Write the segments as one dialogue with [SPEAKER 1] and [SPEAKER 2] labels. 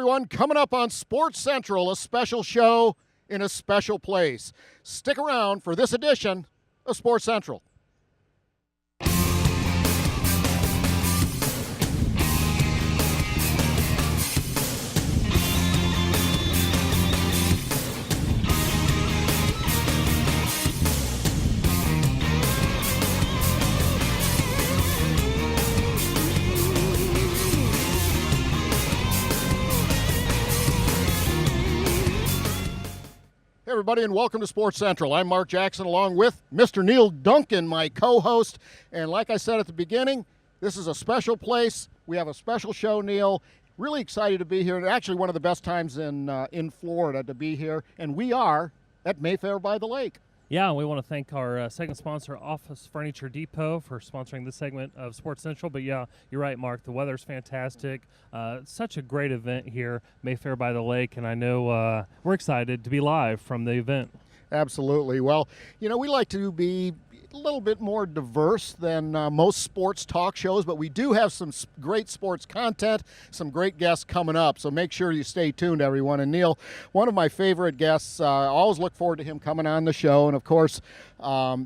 [SPEAKER 1] everyone. Coming up on Sports Central, a special show in a special place. Stick around for this edition of Sports Central. Hey everybody, and welcome to Sports Central. I'm Mark Jackson along with Mr. Neal Duncan, my co-host. And like I said at the beginning, this is a special place. We have a special show, Neal. Really excited to be here. And actually one of the best times in Florida to be here. And we are at Mayfaire-by-the-Lake.
[SPEAKER 2] Yeah, we want to thank our second sponsor, Office Furniture Depot, for sponsoring this segment of Sports Central. But yeah, you're right, Mark. The weather's fantastic. Such a great event here, Mayfaire-by-the-Lake, and I know we're excited to be live from the event.
[SPEAKER 1] Absolutely. Well, you know, we like to be a little bit more diverse than most sports talk shows, but we do have some great sports content, some great guests coming up, so make sure you stay tuned, everyone. And Neal, one of my favorite guests, I always look forward to him coming on the show, and of course,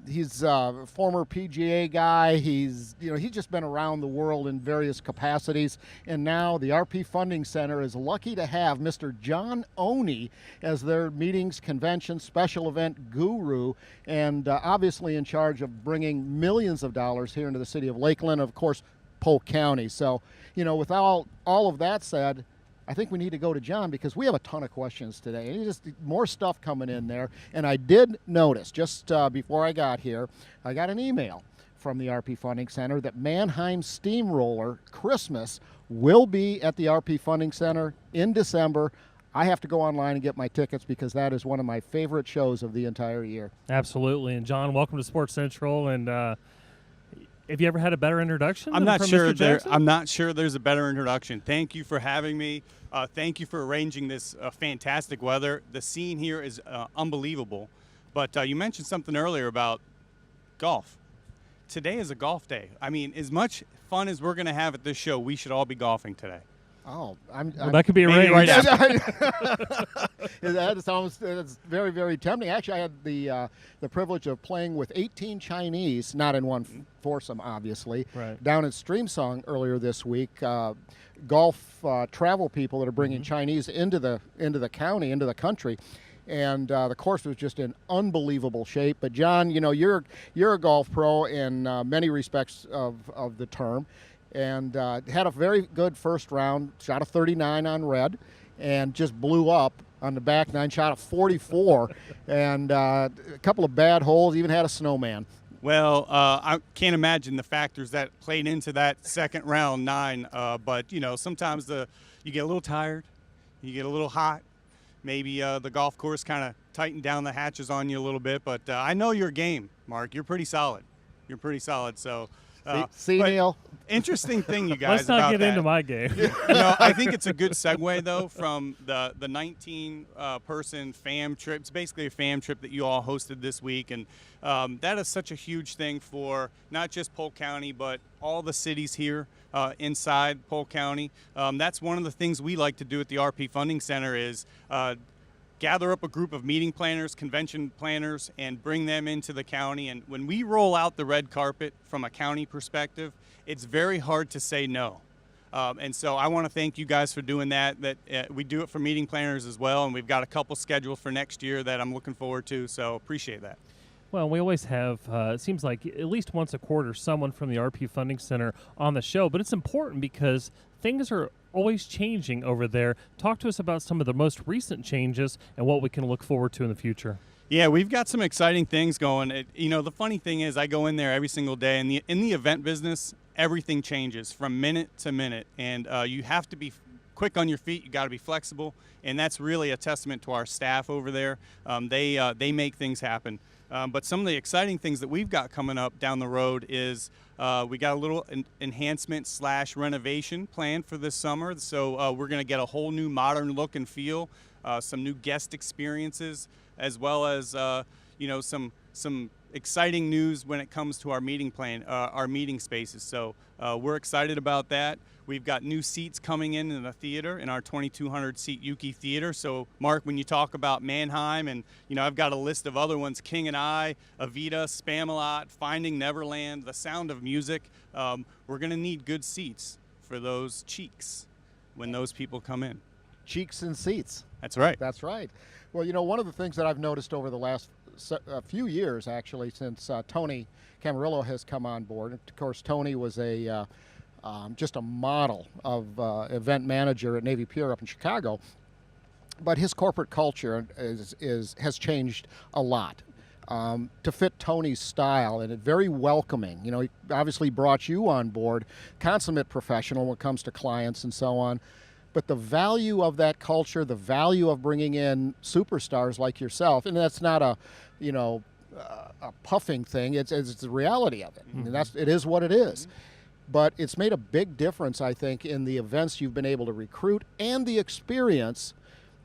[SPEAKER 1] he's a former PGA guy. He's just been around the world in various capacities, and now the RP Funding Center is lucky to have Mr. John Oney as their meetings, convention, special event guru, and obviously in charge of bringing millions of dollars here into the city of Lakeland, of course, Polk County. So, you know, with all of that said, I think we need to go to John because we have a ton of questions today. And just more stuff coming in there. And I did notice just before I got here, I got an email from the RP Funding Center that Mannheim Steamroller Christmas will be at the RP Funding Center in December. I have to go online and get my tickets because that is one of my favorite shows of the entire year.
[SPEAKER 2] Absolutely. And John, welcome to Sports Central. And have you ever had a better introduction?
[SPEAKER 3] I'm not sure there's a better introduction. Thank you for having me. Thank you for arranging this fantastic weather. The scene here is unbelievable. But you mentioned something earlier about golf. Today is a golf day. I mean, as much fun as we're going to have at this show, we should all be golfing today.
[SPEAKER 1] Oh,
[SPEAKER 2] that could be arranged.
[SPEAKER 3] Right after.
[SPEAKER 1] It's very, very tempting. Actually, I had the privilege of playing with 18 Chinese, not in one foursome, obviously,
[SPEAKER 2] right,
[SPEAKER 1] down in Streamsong earlier this week. Golf travel people that are bringing Chinese into the county, into the country. And the course was just in unbelievable shape. But John, you know, you're a golf pro in many respects of the term. And had a very good first round, shot a 39 on red, and just blew up on the back nine, shot a 44, and a couple of bad holes, even had a snowman.
[SPEAKER 3] Well, I can't imagine the factors that played into that second round 9, but, you know, sometimes you get a little tired, you get a little hot, maybe the golf course kind of tightened down the hatches on you a little bit, but I know your game, Mark. You're pretty solid. So...
[SPEAKER 1] See Neal?
[SPEAKER 3] Interesting thing, you guys.
[SPEAKER 2] Let's not get into my game.
[SPEAKER 3] You know, I think it's a good segue, though, from the 19-person fam trip. It's basically a fam trip that you all hosted this week, and that is such a huge thing for not just Polk County, but all the cities here inside Polk County. That's one of the things we like to do at the RP Funding Center is gather up a group of meeting planners, convention planners, and bring them into the county. And when we roll out the red carpet from a county perspective, it's very hard to say no. And so I want to thank you guys for doing that. We do it for meeting planners as well, and we've got a couple scheduled for next year that I'm looking forward to, so appreciate that.
[SPEAKER 2] Well, we always have, it seems like at least once a quarter, someone from the RP Funding Center on the show. But it's important because things are always changing over there. Talk to us about some of the most recent changes and what we can look forward to in the future.
[SPEAKER 3] Yeah, we've got some exciting things going. You know, the funny thing is I go in there every single day, and in the event business, everything changes from minute to minute. And you have to be quick on your feet. You got to be flexible. And that's really a testament to our staff over there. They make things happen. But some of the exciting things that we've got coming up down the road is we got a little enhancement / renovation planned for this summer. So we're going to get a whole new modern look and feel, some new guest experiences, as well as some exciting news when it comes to our meeting plan, our meeting spaces. So we're excited about that. We've got new seats coming in the theater, in our 2,200 seat Yuki Theater. So Mark, when you talk about Mannheim, and I've got a list of other ones: King and I, Evita, Spamalot, Finding Neverland, The Sound of Music. We're going to need good seats for those cheeks when those people come in.
[SPEAKER 1] Cheeks and seats.
[SPEAKER 3] That's right.
[SPEAKER 1] That's right. Well, one of the things that I've noticed over the last few years, actually, since Tony Camarillo has come on board. Of course, Tony was just a model of event manager at Navy Pier up in Chicago, but his corporate culture has changed a lot to fit Tony's style, and it's very welcoming. He obviously brought you on board, consummate professional when it comes to clients and so on. But the value of that culture, the value of bringing in superstars like yourself, and that's not a puffing thing. It's the reality of it.
[SPEAKER 2] Mm-hmm.
[SPEAKER 1] And it is what it is. Mm-hmm. But it's made a big difference, I think, in the events you've been able to recruit and the experience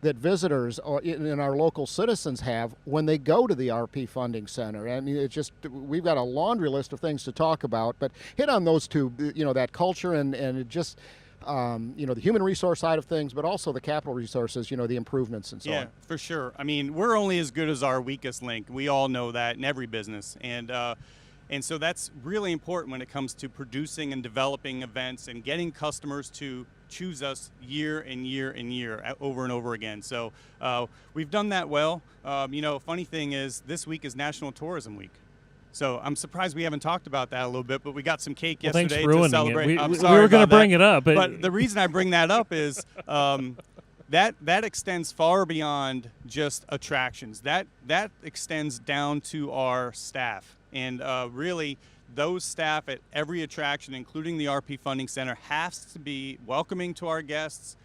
[SPEAKER 1] that visitors in our local citizens have when they go to the RP Funding Center. I mean, we've got a laundry list of things to talk about, but hit on those two, that culture and it just, the human resource side of things, but also the capital resources, the improvements and so on.
[SPEAKER 3] Yeah, for sure. I mean, we're only as good as our weakest link. We all know that in every business. And so that's really important when it comes to producing and developing events and getting customers to choose us year and year and year over and over again. So we've done that well. Funny thing is, this week is National Tourism Week. So I'm surprised we haven't talked about that a little bit, but we got some cake yesterday
[SPEAKER 2] thanks for ruining
[SPEAKER 3] to celebrate.
[SPEAKER 2] It.
[SPEAKER 3] I'm
[SPEAKER 2] We
[SPEAKER 3] sorry
[SPEAKER 2] were going to
[SPEAKER 3] about
[SPEAKER 2] bring
[SPEAKER 3] that.
[SPEAKER 2] it up.
[SPEAKER 3] But the reason I bring that up is that extends far beyond just attractions. That extends down to our staff. And really, those staff at every attraction, including the RP Funding Center, has to be welcoming to our guests,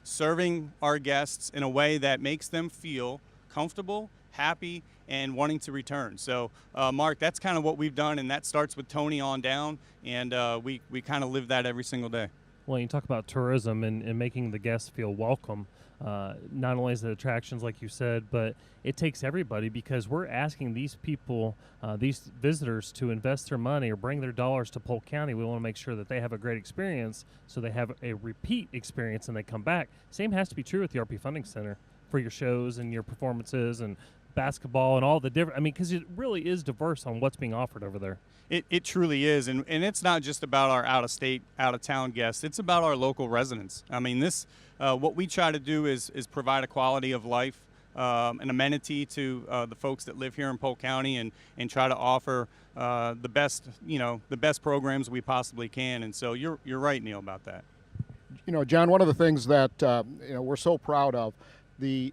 [SPEAKER 3] serving our guests in a way that makes them feel comfortable, happy, and wanting to return. So, Mark, that's kind of what we've done, and that starts with Tony on down, and we kind of live that every single day.
[SPEAKER 2] Well, you talk about tourism and making the guests feel welcome. Not only is it attractions, like you said, but it takes everybody, because we're asking these people, these visitors, to invest their money or bring their dollars to Polk County. We want to make sure that they have a great experience, so they have a repeat experience and they come back. Same has to be true with the RP Funding Center for your shows and your performances and basketball and all the different, because it really is diverse on what's being offered over there.
[SPEAKER 3] It truly is, and it's not just about our out-of-state, out-of-town guests. It's about our local residents. I mean, what we try to do is provide a quality of life, an amenity to the folks that live here in Polk County, and try to offer the best programs we possibly can. And so you're right, Neal, about that.
[SPEAKER 1] John, one of the things that we're so proud of, the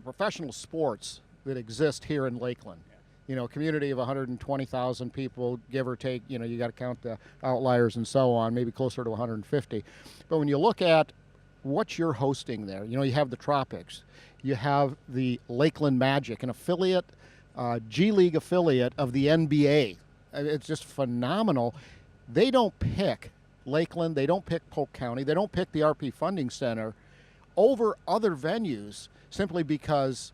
[SPEAKER 1] professional sports that exist here in Lakeland. Community of 120,000 people, give or take. You got to count the outliers and so on, maybe closer to 150. But when you look at what you're hosting there, you have the Tropics, you have the Lakeland Magic, an affiliate, G League affiliate of the NBA. It's just phenomenal. They don't pick Lakeland, they don't pick Polk County, they don't pick the RP Funding Center over other venues simply because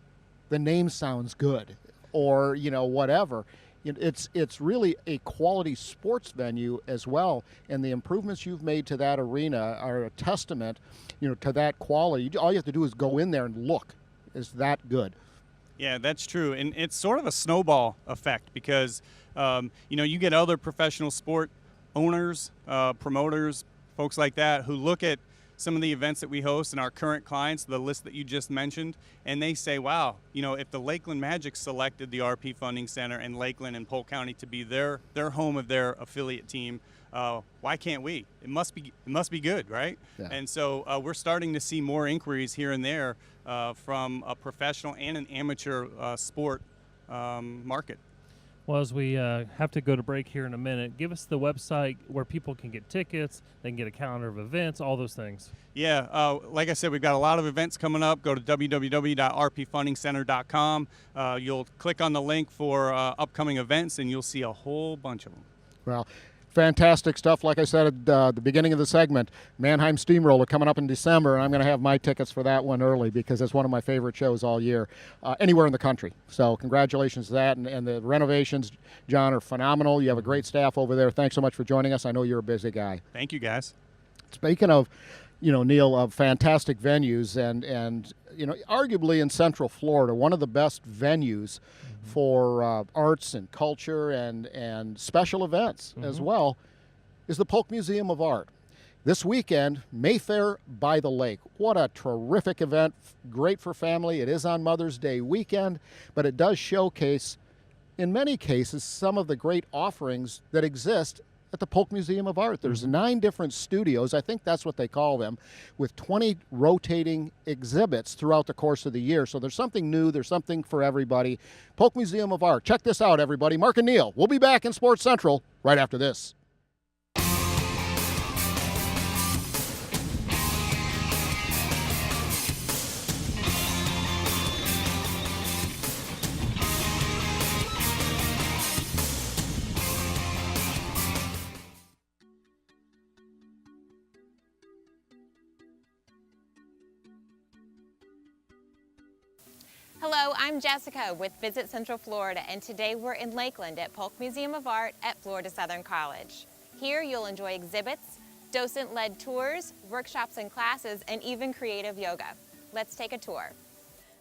[SPEAKER 1] the name sounds good, or whatever. It's really a quality sports venue as well, and the improvements you've made to that arena are a testament, to that quality. All you have to do is go in there and look. Is that good?
[SPEAKER 3] Yeah, that's true, and it's sort of a snowball effect, because you get other professional sport owners, promoters, folks like that, who look at some of the events that we host and our current clients, the list that you just mentioned, and they say, wow, if the Lakeland Magic selected the RP Funding Center and Lakeland and Polk County to be their home of their affiliate team, why can't we? It must be good, right?
[SPEAKER 1] Yeah.
[SPEAKER 3] And so we're starting to see more inquiries here and there from a professional and an amateur sport market.
[SPEAKER 2] Well, as we have to go to break here in a minute, give us the website where people can get tickets, they can get a calendar of events, all those things.
[SPEAKER 3] Yeah, like I said, we've got a lot of events coming up. Go to www.rpfundingcenter.com. You'll click on the link for upcoming events, and you'll see a whole bunch of them.
[SPEAKER 1] Well, Fantastic stuff. Like I said at the beginning of the segment, Mannheim Steamroller coming up in December, and I'm going to have my tickets for that one early because it's one of my favorite shows all year, anywhere in the country. So congratulations to that, and the renovations, John, are phenomenal. You have a great staff over there. Thanks so much for joining us. I know you're a busy guy.
[SPEAKER 3] Thank you, guys.
[SPEAKER 1] Speaking of, Neal, of fantastic venues, and arguably in Central Florida, one of the best venues for arts and culture and special events as well is the Polk Museum of Art. This weekend, Mayfaire-by-the-Lake. What a terrific event. Great for family. It is on Mother's Day weekend, but it does showcase, in many cases, some of the great offerings that exist at the Polk Museum of Art. There's 9 different studios, I think that's what they call them, with 20 rotating exhibits throughout the course of the year. So there's something new, there's something for everybody. Polk Museum of Art. Check this out, everybody. Mark and Neal, we'll be back in Sports Central right after this.
[SPEAKER 4] Hello, I'm Jessica with Visit Central Florida, and today we're in Lakeland at Polk Museum of Art at Florida Southern College. Here you'll enjoy exhibits, docent-led tours, workshops and classes, and even creative yoga. Let's take a tour.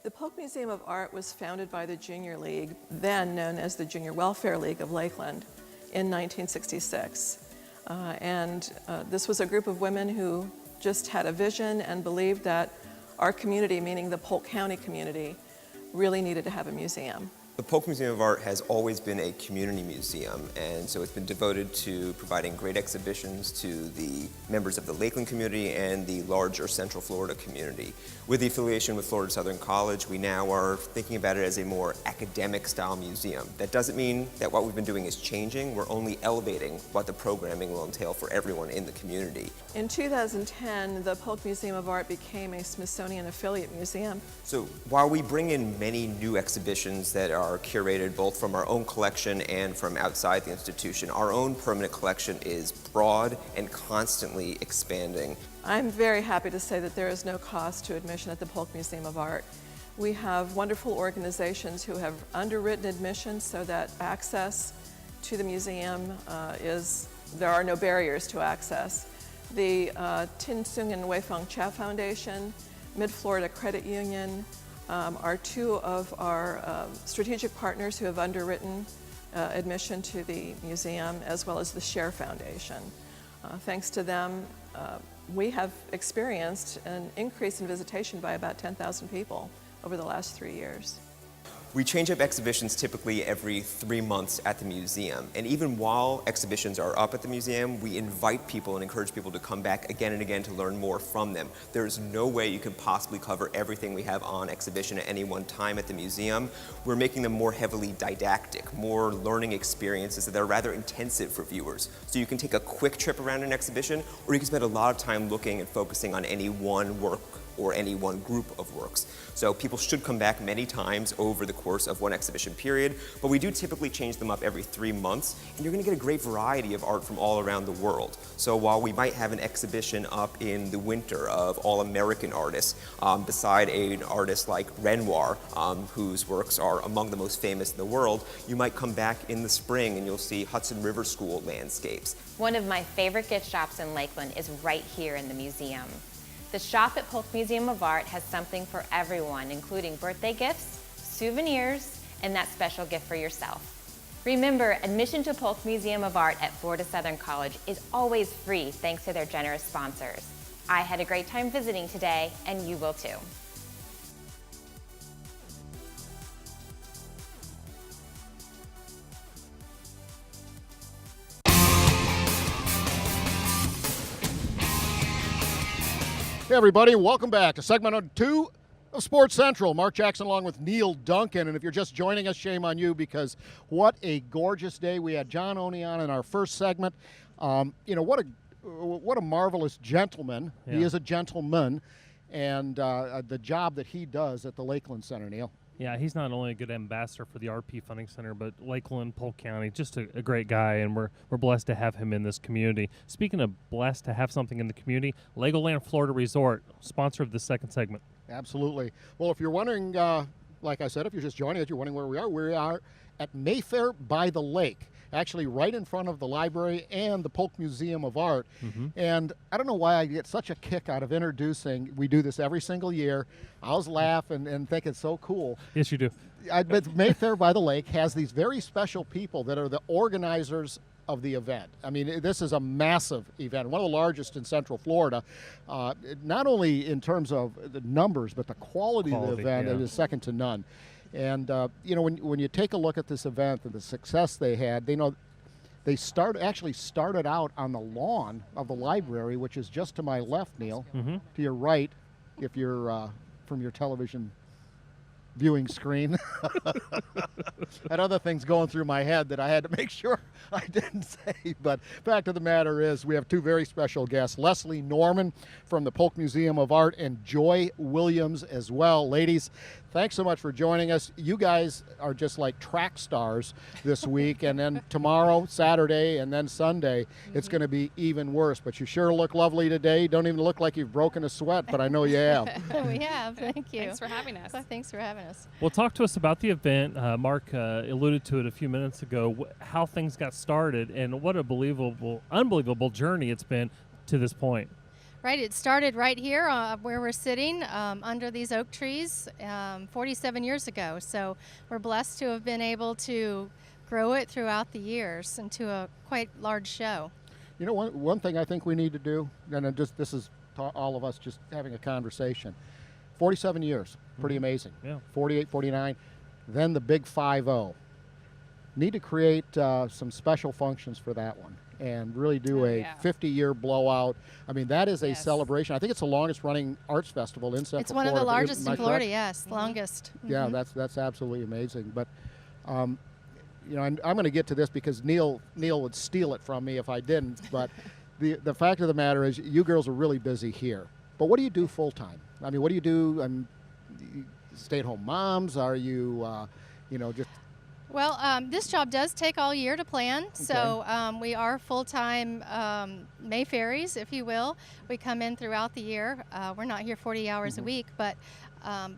[SPEAKER 5] The Polk Museum of Art was founded by the Junior League, then known as the Junior Welfare League of Lakeland, in 1966. This was a group of women who just had a vision and believed that our community, meaning the Polk County community, really needed to have a museum.
[SPEAKER 6] The Polk Museum of Art has always been a community museum, and so it's been devoted to providing great exhibitions to the members of the Lakeland community and the larger Central Florida community. With the affiliation with Florida Southern College, we now are thinking about it as a more academic-style museum. That doesn't mean that what we've been doing is changing. We're only elevating what the programming will entail for everyone in the community.
[SPEAKER 5] In 2010, the Polk Museum of Art became a Smithsonian affiliate museum.
[SPEAKER 6] So while we bring in many new exhibitions that are curated both from our own collection and from outside the institution, our own permanent collection is broad and constantly expanding.
[SPEAKER 5] I'm very happy to say that there is no cost to admission at the Polk Museum of Art. We have wonderful organizations who have underwritten admission so that access to the museum there are no barriers to access. The Tin Sung and Wei Fong Chia Foundation, Mid-Florida Credit Union, are 2 of our strategic partners who have underwritten admission to the museum, as well as the Share Foundation. Thanks to them, we have experienced an increase in visitation by about 10,000 people over the last 3 years.
[SPEAKER 6] We change up exhibitions typically every 3 months at the museum, and even while exhibitions are up at the museum, we invite people and encourage people to come back again and again to learn more from them. There's no way you can possibly cover everything we have on exhibition at any one time at the museum. We're making them more heavily didactic, more learning experiences that are rather intensive for viewers. So you can take a quick trip around an exhibition, or you can spend a lot of time looking and focusing on any one work or any one group of works. So people should come back many times over the course of one exhibition period, but we do typically change them up every 3 months, and you're going to get a great variety of art from all around the world. So while we might have an exhibition up in the winter of all-American artists, beside an artist like Renoir, whose works are among the most famous in the world, you might come back in the spring and you'll see Hudson River School landscapes.
[SPEAKER 4] One of my favorite gift shops in Lakeland is right here in the museum. The shop at Polk Museum of Art has something for everyone, including birthday gifts, souvenirs, and that special gift for yourself. Remember, admission to Polk Museum of Art at Florida Southern College is always free thanks to their generous sponsors. I had a great time visiting today, and you will too.
[SPEAKER 1] Hey everybody, welcome back to segment 2 of Sports Central. Mark Jackson along with Neal Duncan, and if you're just joining us, shame on you, because what a gorgeous day. We had John Oney on in our first segment. What a marvelous gentleman. Yeah. He is a gentleman, and the job that he does at the Lakeland Center, Neal.
[SPEAKER 2] Yeah, he's not only a good ambassador for the RP Funding Center, but Lakeland, Polk County, just a great guy, and we're blessed to have him in this community. Speaking of blessed to have something in the community, Legoland Florida Resort, sponsor of the second segment.
[SPEAKER 1] Absolutely. Well, if you're wondering, like I said, if you're just joining us, you're wondering where we are at Mayfaire-by-the-Lake, actually right in front of the library and the Polk Museum of Art. And I don't know why I get such a kick out of introducing, we do this every single year. I always laugh and think it's so cool.
[SPEAKER 2] Yes, you do.
[SPEAKER 1] But Mayfaire-by-the-Lake has these very special people that are the organizers of the event. I mean, this is a massive event, one of the largest in Central Florida, not only in terms of the numbers, but the quality of the event is second to none. And you know, when you take a look at this event and the success they had, they actually started out on the lawn of the library, which is just to my left, Neal, to your right, if you're from your television viewing screen. Had other things going through my head that I had to make sure I didn't say. But fact of the matter is, we have two very special guests, Leslie Norman from the Polk Museum of Art and Joy Williams as well. Ladies, thanks so much for joining us. You guys are just like track stars this week, and then tomorrow, Saturday, and then Sunday, it's going to be even worse. But you sure look lovely today. Don't even look like you've broken a sweat, but I know you have.
[SPEAKER 7] We have. Thank you.
[SPEAKER 8] Thanks for having us.
[SPEAKER 7] Thanks for having us.
[SPEAKER 2] Well, talk to us about the event. Mark alluded to it a few minutes ago, how things got started and what a unbelievable journey it's been to this point.
[SPEAKER 7] Right, it started right here where we're sitting under these oak trees 47 years ago. So we're blessed to have been able to grow it throughout the years into a quite large show.
[SPEAKER 1] You know, one thing I think we need to do, and this is all of us just having a conversation, 47 years, pretty amazing.
[SPEAKER 2] Yeah.
[SPEAKER 1] 48, 49, then the big 5-0. Need to create some special functions for that one and really do a 50-year blowout. I mean, that is a celebration. I think it's the longest running arts festival in Central Florida.
[SPEAKER 7] It's one of the largest in Florida,
[SPEAKER 1] correct?
[SPEAKER 7] yes, longest.
[SPEAKER 1] Yeah, that's absolutely amazing. But, you know, I'm going to get to this because Neal would steal it from me if I didn't. But the fact of the matter is, you girls are really busy here. But what do you do full time? I mean, what do you do? Stay-at-home moms? Are you, you know, just...
[SPEAKER 7] Well, this job does take all year to plan, so we are full-time Mayfairies, if you will. We come in throughout the year. We're not here 40 hours a week, but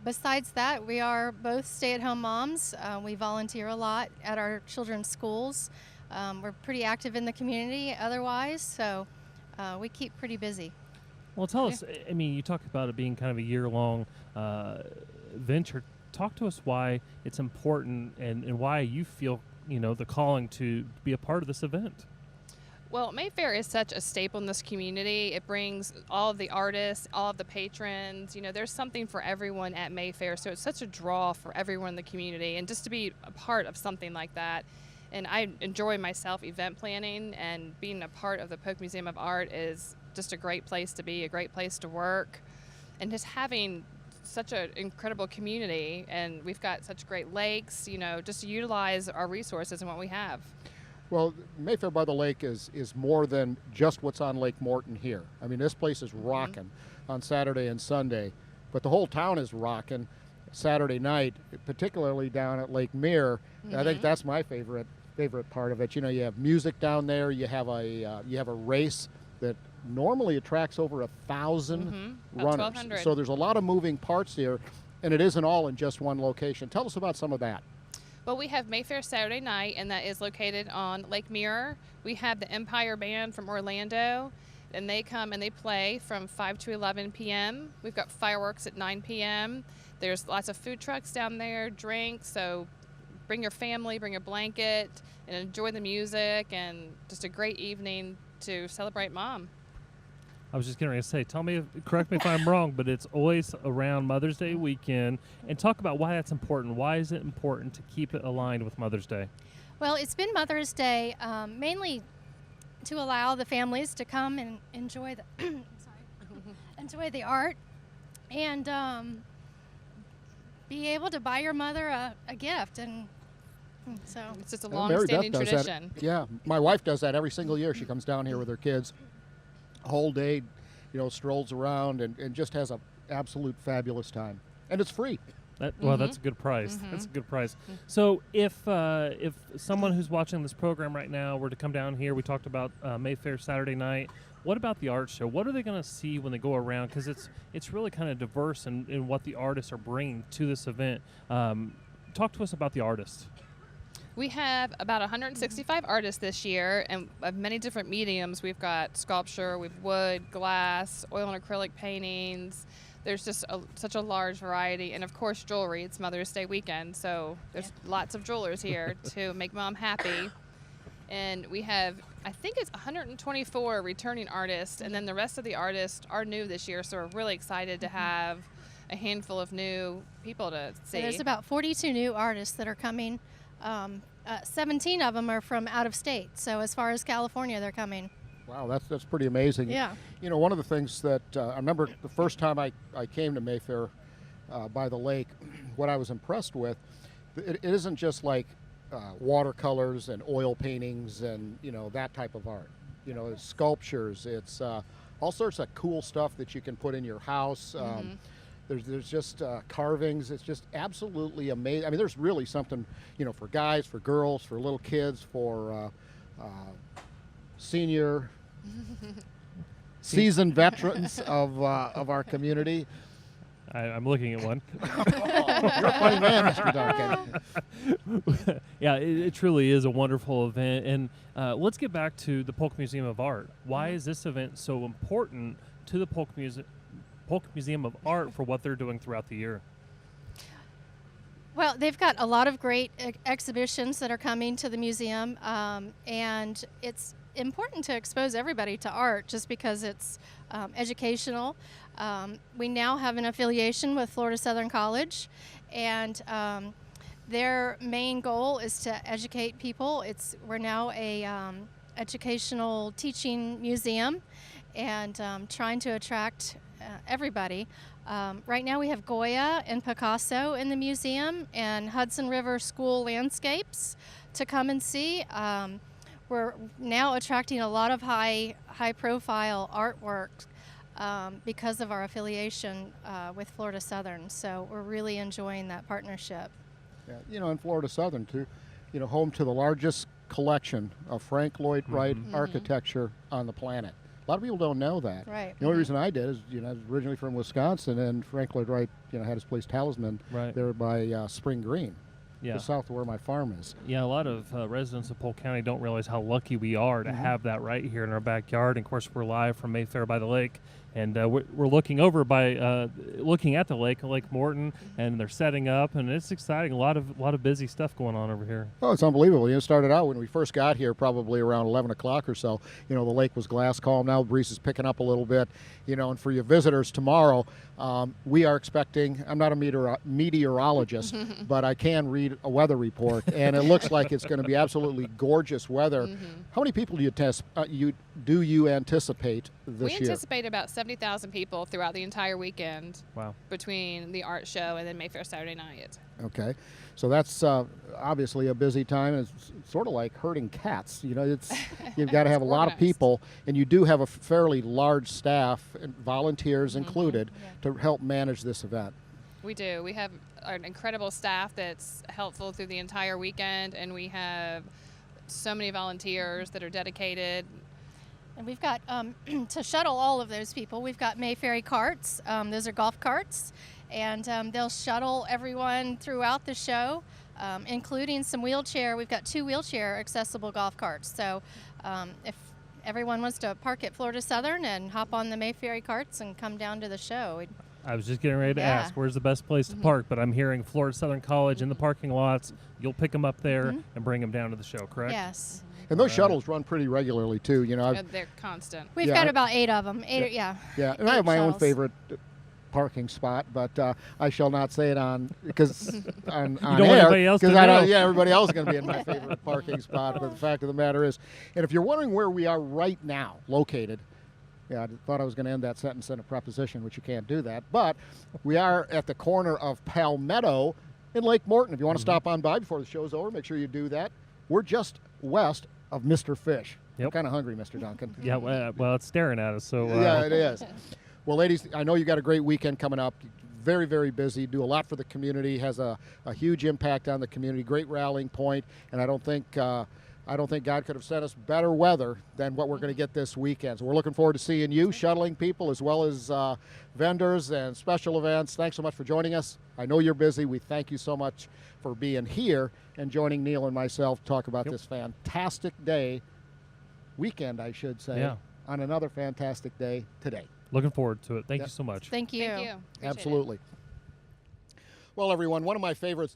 [SPEAKER 7] besides that, we are both stay-at-home moms. We volunteer a lot at our children's schools. We're pretty active in the community otherwise, so we keep pretty busy.
[SPEAKER 2] Well, tell us, I mean, you talk about it being kind of a year-long venture. Talk to us why it's important and why you feel, you know, the calling to be a part of this event.
[SPEAKER 8] Well, Mayfair is such a staple in this community. It brings all of the artists, all of the patrons. You know, there's something for everyone at Mayfair, so it's such a draw for everyone in the community. And just to be a part of something like that, and I enjoy myself event planning, and being a part of the Polk Museum of Art is just a great place to be, a great place to work, and just having such an incredible community, and we've got such great lakes, you know, just to utilize our resources and what we have.
[SPEAKER 1] Well, Mayfaire-by-the-Lake is more than just what's on Lake Morton here. I mean, this place is rocking on Saturday and Sunday, but the whole town is rocking Saturday night, particularly down at Lake Mirror. I think that's my favorite part of it. You know, you have music down there. You have a race that normally attracts over 1,000 runners.
[SPEAKER 8] 1,200.
[SPEAKER 1] So there's a lot of moving parts here, and it isn't all in just one location. Tell us about some of that.
[SPEAKER 8] Well, we have Mayfair Saturday night, and that is located on Lake Mirror. We have the Empire Band from Orlando, and they come and they play from 5 to 11 p.m. We've got fireworks at 9 p.m. There's lots of food trucks down there, drinks, so bring your family, bring your blanket, and enjoy the music, and just a great evening to celebrate Mom.
[SPEAKER 2] I was just getting ready to say, correct me if I'm wrong, but it's always around Mother's Day weekend. And talk about why that's important. Why is it important to keep it aligned with Mother's Day?
[SPEAKER 7] Well, it's been Mother's Day mainly to allow the families to come and enjoy the enjoy the art and be able to buy your mother a gift. And so
[SPEAKER 8] it's just a
[SPEAKER 1] Mary Beth
[SPEAKER 8] long-standing
[SPEAKER 1] does
[SPEAKER 8] tradition.
[SPEAKER 1] that. Yeah, my wife does that every single year. She comes down here with her kids, whole day, you know, strolls around and just has an absolute fabulous time. And it's free.
[SPEAKER 2] Well, that's a good price. That's a good price. So if someone who's watching this program right now were to come down here, we talked about Mayfair Saturday night. What about the art show? What are they going to see when they go around? Because it's really kind of diverse in what the artists are bringing to this event. Talk to us about the artists.
[SPEAKER 8] We have about 165 artists this year, and of many different mediums. We've got sculpture, we've wood, glass, oil and acrylic paintings. There's just such a large variety, and of course jewelry. It's Mother's Day weekend, so there's lots of jewelers here to make Mom happy. And we have, I think it's 124 returning artists, and then the rest of the artists are new this year, so we're really excited to have a handful of new people to see.
[SPEAKER 7] So there's about 42 new artists that are coming. 17 of them are from out of state, so as far as California, they're coming.
[SPEAKER 1] Wow, that's pretty amazing.
[SPEAKER 7] Yeah.
[SPEAKER 1] You know, one of the things that I remember the first time I came to Mayfair by the Lake, what I was impressed with, it isn't just like watercolors and oil paintings and, you know, that type of art. You know, it's sculptures, it's all sorts of cool stuff that you can put in your house. There's just carvings. It's just absolutely amazing. I mean, there's really something, you know, for guys, for girls, for little kids, for senior, seasoned veterans of our community.
[SPEAKER 2] I'm looking at one.
[SPEAKER 1] You're a funny man, Mr. Duncan.
[SPEAKER 2] Yeah, it truly is a wonderful event. And let's get back to the Polk Museum of Art. Why is this event so important to the Polk Museum of Art for what they're doing throughout the year?
[SPEAKER 7] Well, they've got a lot of great exhibitions that are coming to the museum, and it's important to expose everybody to art just because it's educational. We now have an affiliation with Florida Southern College, and their main goal is to educate people. We're now a educational teaching museum, and trying to attract everybody. Right now we have Goya and Picasso in the museum and Hudson River School landscapes to come and see. We're now attracting a lot of high profile artwork because of our affiliation with Florida Southern. So we're really enjoying that partnership.
[SPEAKER 1] Yeah, you know, in Florida Southern too, you know, home to the largest collection of Frank Lloyd Wright architecture on the planet. A lot of people don't know that.
[SPEAKER 7] Right.
[SPEAKER 1] The only reason I did is, you know, I was originally from Wisconsin, and Frank Lloyd Wright, you know, had his place Talisman there by Spring Green, just south of where my farm is.
[SPEAKER 2] Yeah, a lot of residents of Polk County don't realize how lucky we are to have that right here in our backyard. And of course, we're live from Mayfair-by-the-Lake, and we're looking over by looking at the lake, Lake Morton, and they're setting up, and it's exciting. A lot of busy stuff going on over here.
[SPEAKER 1] Oh, it's unbelievable. You know, it started out when we first got here, probably around 11 o'clock or so. You know, the lake was glass calm. Now the breeze is picking up a little bit. You know, and for your visitors tomorrow, we are expecting, I'm not a meteorologist, but I can read a weather report, and it looks like it's going to be absolutely gorgeous weather. How many people do you anticipate this year?
[SPEAKER 8] We anticipate about 70,000 people throughout the entire weekend.
[SPEAKER 2] Wow.
[SPEAKER 8] Between the art show and then Mayfair Saturday night.
[SPEAKER 1] Okay, so that's obviously a busy time. It's sort of like herding cats. You know, you've got to have a lot of people, and you do have a fairly large staff, and volunteers included, to help manage this event.
[SPEAKER 8] We do. We have an incredible staff that's helpful through the entire weekend, and we have so many volunteers that are dedicated.
[SPEAKER 7] And we've got, to shuttle all of those people, we've got Mayfair carts. Those are golf carts. And they'll shuttle everyone throughout the show, including some wheelchair. We've got 2 wheelchair accessible golf carts. So if everyone wants to park at Florida Southern and hop on the Mayfair carts and come down to the show.
[SPEAKER 2] I was just getting ready to ask, where's the best place to park? But I'm hearing Florida Southern College in the parking lots. You'll pick them up there and bring them down to the show, correct?
[SPEAKER 7] Yes.
[SPEAKER 1] And those shuttles run pretty regularly too. You know,
[SPEAKER 8] They're constant.
[SPEAKER 7] We've got about 8 of them.
[SPEAKER 1] Yeah, and I have my own favorite parking spot, but I shall not say it on because on
[SPEAKER 2] you don't want anybody else to know.
[SPEAKER 1] Everybody else is going to be in my favorite parking spot. But the fact of the matter is, and if you're wondering where we are right now, located. Yeah, I thought I was going to end that sentence in a preposition, which you can't do that. But we are at the corner of Palmetto in Lake Morton. If you want to stop on by before the show's over, make sure you do that. We're just west of Mr. Fish.
[SPEAKER 2] Yep.
[SPEAKER 1] I'm kind of hungry, Mr. Duncan.
[SPEAKER 2] Yeah, well, it's staring at us. So
[SPEAKER 1] yeah, it is. Well, ladies, I know you got a great weekend coming up. very, very busy, do a lot for the community, has a huge impact on the community, great rallying point, and I don't think God could have sent us better weather than what we're going to get this weekend. So we're looking forward to seeing you shuttling people as well as vendors and special events. Thanks so much for joining us. I know you're busy. We thank you so much for being here and joining Neal and myself to talk about this fantastic weekend, I should say, on another fantastic day today.
[SPEAKER 2] Looking forward to it. Thank you so much.
[SPEAKER 7] Thank you.
[SPEAKER 8] Thank you. Appreciate
[SPEAKER 1] Absolutely. Well, everyone, one of my favorite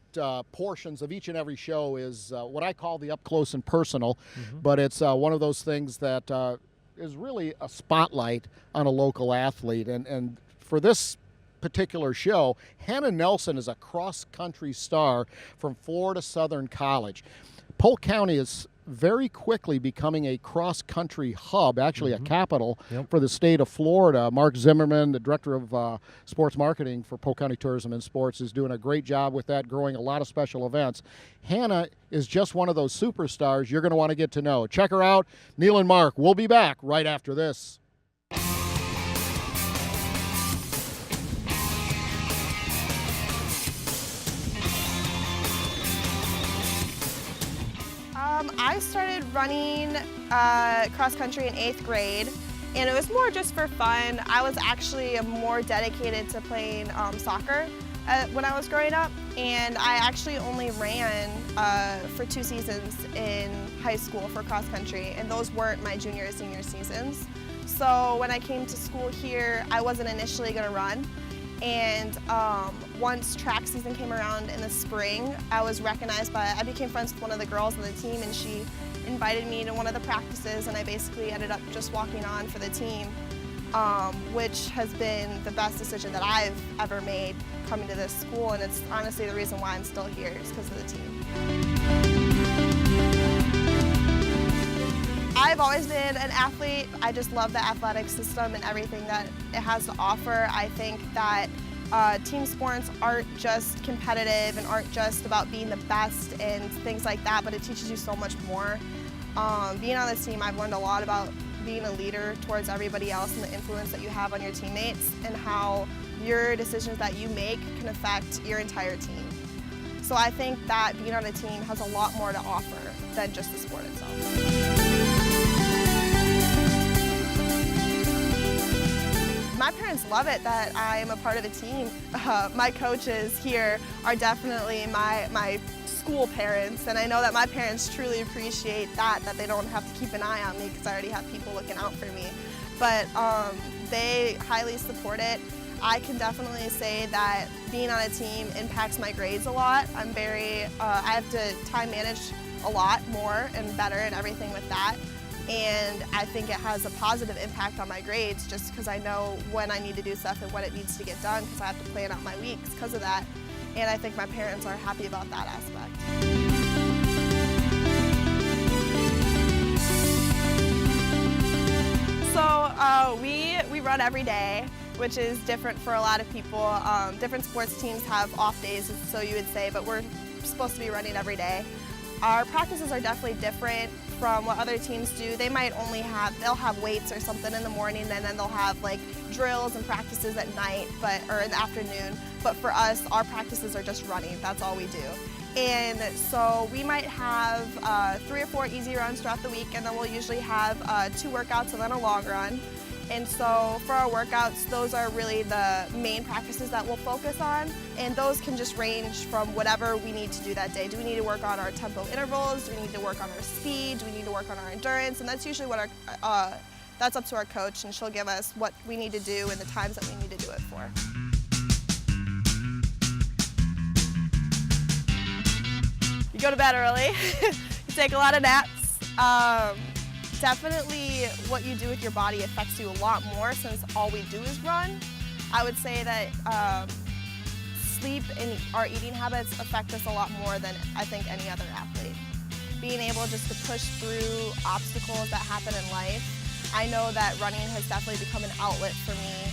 [SPEAKER 1] portions of each and every show is what I call the up close and personal, but it's one of those things that is really a spotlight on a local athlete. And for this particular show, Hannah Nelson is a cross-country star from Florida Southern College. Polk County is very quickly becoming a cross-country hub, actually a capital for the state of Florida. Mark Zimmerman, the director of sports marketing for Polk County Tourism and Sports, is doing a great job with that, growing a lot of special events. Hannah is just one of those superstars you're going to want to get to know. Check her out. Neal and Mark, we'll be back right after this.
[SPEAKER 9] I started running cross country in 8th grade, and it was more just for fun. I was actually more dedicated to playing soccer when I was growing up, and I actually only ran for 2 seasons in high school for cross country, and those weren't my junior or senior seasons. So when I came to school here, I wasn't initially going to run. And once track season came around in the spring, I became friends with one of the girls on the team, and she invited me to one of the practices, and I basically ended up just walking on for the team, which has been the best decision that I've ever made coming to this school, and it's honestly the reason why I'm still here, is because of the team. I've always been an athlete. I just love the athletic system and everything that it has to offer. I think that team sports aren't just competitive and aren't just about being the best and things like that, but it teaches you so much more. Being on this team, I've learned a lot about being a leader towards everybody else and the influence that you have on your teammates and how your decisions that you make can affect your entire team. So I think that being on a team has a lot more to offer than just the sport itself. My parents love it that I am a part of a team. My coaches here are definitely my school parents, and I know that my parents truly appreciate that they don't have to keep an eye on me because I already have people looking out for me. But they highly support it. I can definitely say that being on a team impacts my grades a lot. I have to time manage a lot more and better and everything with that. And I think it has a positive impact on my grades just because I know when I need to do stuff and when it needs to get done because I have to plan out my weeks because of that. And I think my parents are happy about that aspect. So we run every day, which is different for a lot of people. Different sports teams have off days, so you would say, but we're supposed to be running every day. Our practices are definitely different from what other teams do. They'll have weights or something in the morning, and then they'll have like drills and practices at night, or in the afternoon. But for us, our practices are just running. That's all we do. And so we might have 3 or 4 easy runs throughout the week, and then we'll usually have 2 workouts and then a long run. And so for our workouts, those are really the main practices that we'll focus on. And those can just range from whatever we need to do that day. Do we need to work on our tempo intervals? Do we need to work on our speed? Do we need to work on our endurance? And that's usually what that's up to our coach, and she'll give us what we need to do and the times that we need to do it for. You go to bed early, you take a lot of naps. Definitely what you do with your body affects you a lot more since all we do is run. I would say that sleep and our eating habits affect us a lot more than I think any other athlete. Being able just to push through obstacles that happen in life, I know that running has definitely become an outlet for me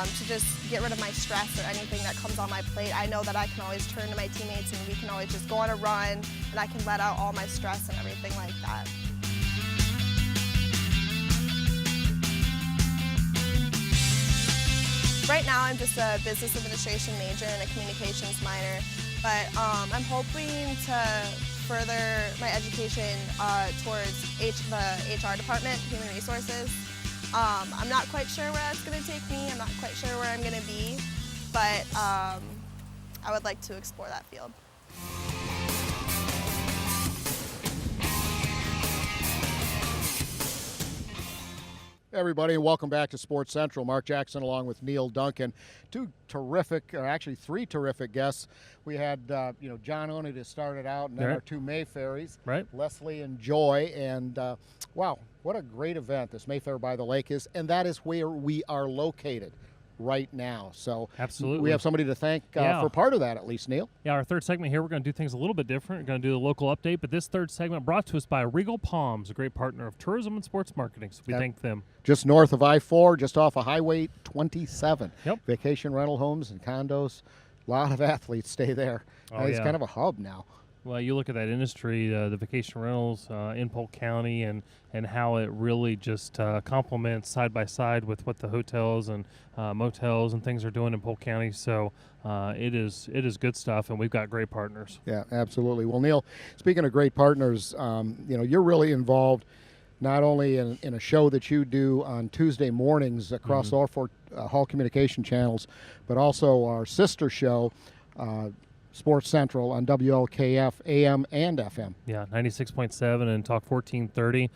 [SPEAKER 9] to just get rid of my stress or anything that comes on my plate. I know that I can always turn to my teammates and we can always just go on a run and I can let out all my stress and everything like that. Right now I'm just a business administration major and a communications minor, but I'm hoping to further my education towards the HR department, human resources. I'm not quite sure where that's going to take me. I'm not quite sure where I'm going to be, but I would like to explore that field.
[SPEAKER 1] Everybody, welcome back to Sports Central. Mark Jackson along with Neal Duncan. Three terrific guests. We had, John Oney to start it out, and then
[SPEAKER 2] Right.
[SPEAKER 1] our two Mayfairies,
[SPEAKER 2] Right.
[SPEAKER 1] Leslie and Joy. And wow, what a great event this Mayfair by the Lake is, and that is where we are located right now. So
[SPEAKER 2] Absolutely.
[SPEAKER 1] we have somebody to thank
[SPEAKER 2] Yeah.
[SPEAKER 1] for part of that, at least, Neal.
[SPEAKER 2] Yeah, our third segment here, we're going to do things a little bit different. We're going to do the local update, but this third segment brought to us by Regal Palms, a great partner of tourism and sports marketing. So we thank them.
[SPEAKER 1] Just north of I-4, just off of Highway 27.
[SPEAKER 2] Yep.
[SPEAKER 1] Vacation rental homes and condos. A lot of athletes stay there.
[SPEAKER 2] Oh,
[SPEAKER 1] It's
[SPEAKER 2] yeah.
[SPEAKER 1] kind of a hub now.
[SPEAKER 2] Well, you look at that industry, the vacation rentals in Polk County, and how it really just complements side by side with what the hotels and motels and things are doing in Polk County. So it is good stuff, and we've got great partners.
[SPEAKER 1] Yeah, absolutely. Well, Neal, speaking of great partners, you're really involved not only in a show that you do on Tuesday mornings across all four Hall Communication channels, but also our sister show, Sports Central on WLKF AM and FM.
[SPEAKER 2] Yeah, 96.7 and Talk 1430.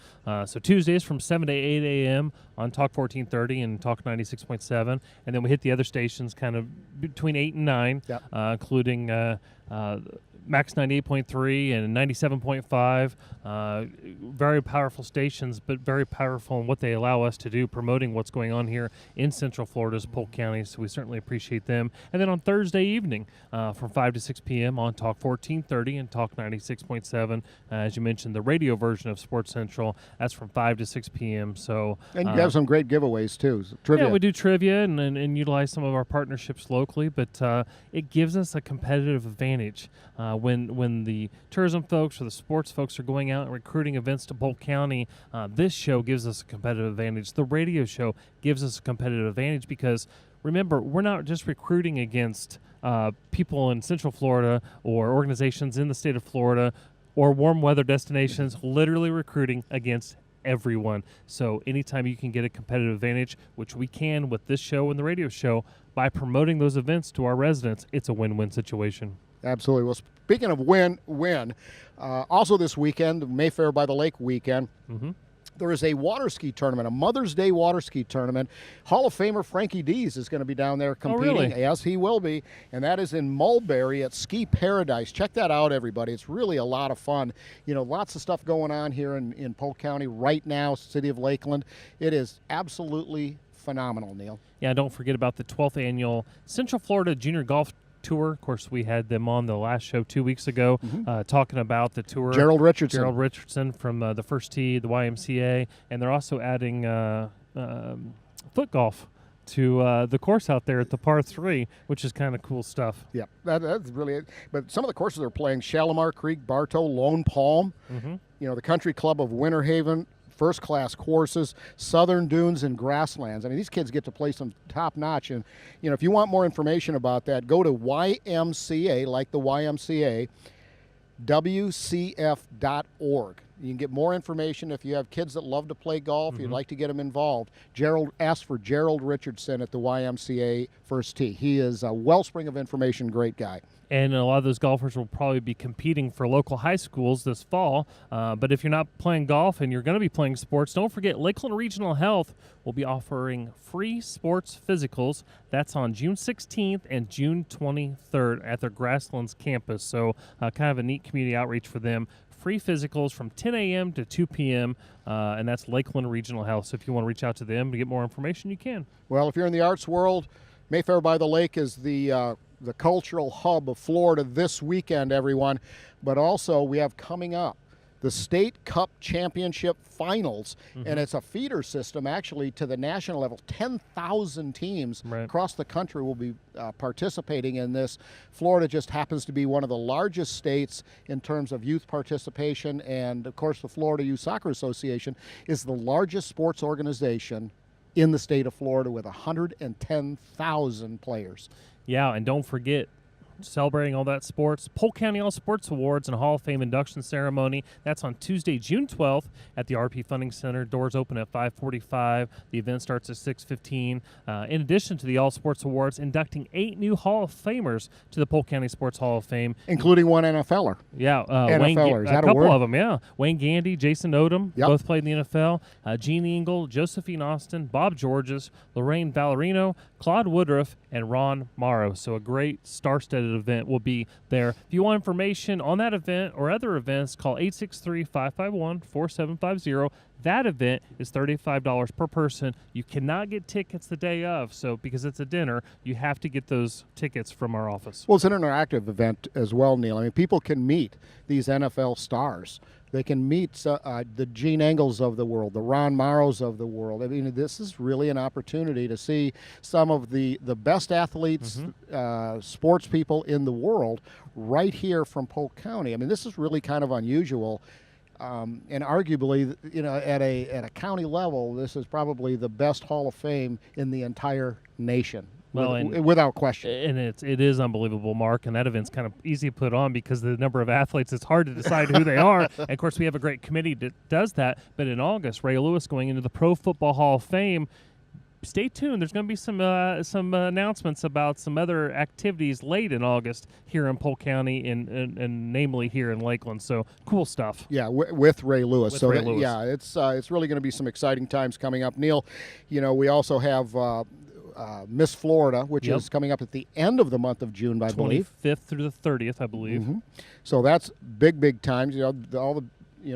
[SPEAKER 2] So Tuesdays from 7 to 8 a.m. on Talk 1430 and Talk 96.7. And then we hit the other stations kind of between 8 and 9,
[SPEAKER 1] Yep.
[SPEAKER 2] Including Max 98.3 and 97.5. Very powerful stations, but very powerful in what they allow us to do, promoting what's going on here in Central Florida's Polk County. So we certainly appreciate them. And then on Thursday evening from 5 to 6 p.m. on Talk 1430 and Talk 96.7. As you mentioned, the radio version of Sports Central, that's from 5 to 6 p.m. So
[SPEAKER 1] And you have some great giveaways, too. Trivia.
[SPEAKER 2] yeah, we do trivia and utilize some of our partnerships locally, but it gives us a competitive advantage when the tourism folks or the sports folks are going out and recruiting events to Polk County. This show gives us a competitive advantage. The radio show gives us a competitive advantage because, remember, we're not just recruiting against people in Central Florida or organizations in the state of Florida or warm weather destinations, literally recruiting against everyone. So anytime you can get a competitive advantage, which we can with this show and the radio show, by promoting those events to our residents, it's a win-win situation.
[SPEAKER 1] Absolutely. Well, speaking of win, also this weekend, the Mayfair by the Lake weekend, there is a water ski tournament, a Mother's Day water ski tournament. Hall of Famer Frankie Dees is going to be down there competing.
[SPEAKER 2] Oh, really?
[SPEAKER 1] Yes, he will be. And that is in Mulberry at Ski Paradise. Check that out, everybody. It's really a lot of fun. Lots of stuff going on here in Polk County right now, city of Lakeland. It is absolutely phenomenal, Neal.
[SPEAKER 2] Yeah, don't forget about the 12th annual Central Florida Junior Golf Tour. Of course, we had them on the last show 2 weeks ago talking about the tour.
[SPEAKER 1] Gerald Richardson.
[SPEAKER 2] Gerald Richardson from the First Tee, the YMCA, and they're also adding foot golf to the course out there at the par 3, which is kind of cool stuff.
[SPEAKER 1] Yeah, that's really it. But some of the courses they're playing, Shalimar Creek, Bartow, Lone Palm, the Country Club of Winter Haven, first-class courses, Southern Dunes, and Grasslands. I mean, these kids get to play some top-notch. And, if you want more information about that, go to YMCA, like the YMCA, WCF.org. You can get more information if you have kids that love to play golf, you'd like to get them involved. Ask for Gerald Richardson at the YMCA First Tee. He is a wellspring of information, great guy.
[SPEAKER 2] And a lot of those golfers will probably be competing for local high schools this fall. But if you're not playing golf and you're going to be playing sports, don't forget Lakeland Regional Health will be offering free sports physicals. That's on June 16th and June 23rd at their Grasslands campus. So kind of a neat community outreach for them. Free physicals from 10 a.m. to 2 p.m., and that's Lakeland Regional Health. So if you want to reach out to them to get more information, you can.
[SPEAKER 1] Well, if you're in the arts world, Mayfair by the Lake is the cultural hub of Florida this weekend, everyone. But also, we have coming up the State Cup Championship Finals, and it's a feeder system, actually, to the national level. 10,000 teams across the country will be participating in this. Florida just happens to be one of the largest states in terms of youth participation, and, of course, the Florida Youth Soccer Association is the largest sports organization in the state of Florida with 110,000 players.
[SPEAKER 2] Yeah, and don't forget, celebrating all that sports, Polk County All Sports Awards and Hall of Fame induction ceremony. That's on Tuesday, June 12th at the RP Funding Center. Doors open at 5:45. The event starts at 6:15. In addition to the All Sports Awards, inducting 8 new Hall of Famers to the Polk County Sports Hall of Fame,
[SPEAKER 1] including one NFLer.
[SPEAKER 2] Yeah,
[SPEAKER 1] NFLer. Is that
[SPEAKER 2] a couple
[SPEAKER 1] word?
[SPEAKER 2] of them. Yeah, Wayne Gandy, Jason Odom,
[SPEAKER 1] Yep.
[SPEAKER 2] both played in the NFL. Gene Engel, Josephine Austin, Bob Georges, Lorraine Ballerino, Claude Woodruff, and Ron Morrow. So a great star-studded event will be there. If you want information on that event or other events, call 863-551-4750. That event is $35 per person. You cannot get tickets the day of, so because it's a dinner, you have to get those tickets from our office.
[SPEAKER 1] Well, it's an interactive event as well, Neal. I mean, people can meet these NFL stars. They can meet the Gene Engels of the world, the Ron Morrows of the world. I mean, this is really an opportunity to see some of the best athletes, sports people in the world right here from Polk County. I mean, this is really kind of unusual. And arguably, at a county level, this is probably the best Hall of Fame in the entire nation.
[SPEAKER 2] Well,
[SPEAKER 1] without question.
[SPEAKER 2] And it is unbelievable, Mark, and that event's kind of easy to put on because of the number of athletes, it's hard to decide who they are. And, of course, we have a great committee that does that. But in August, Ray Lewis going into the Pro Football Hall of Fame. Stay tuned. There's going to be some announcements about some other activities late in August here in Polk County and namely here in Lakeland. So cool stuff.
[SPEAKER 1] Yeah, with Ray Lewis.
[SPEAKER 2] Ray Lewis.
[SPEAKER 1] Yeah, it's really going to be some exciting times coming up. Neal, we also have Miss Florida, which is coming up at the end of the month of June, I believe.
[SPEAKER 2] 25th through the 30th, I believe.
[SPEAKER 1] Mm-hmm. So that's big times. All the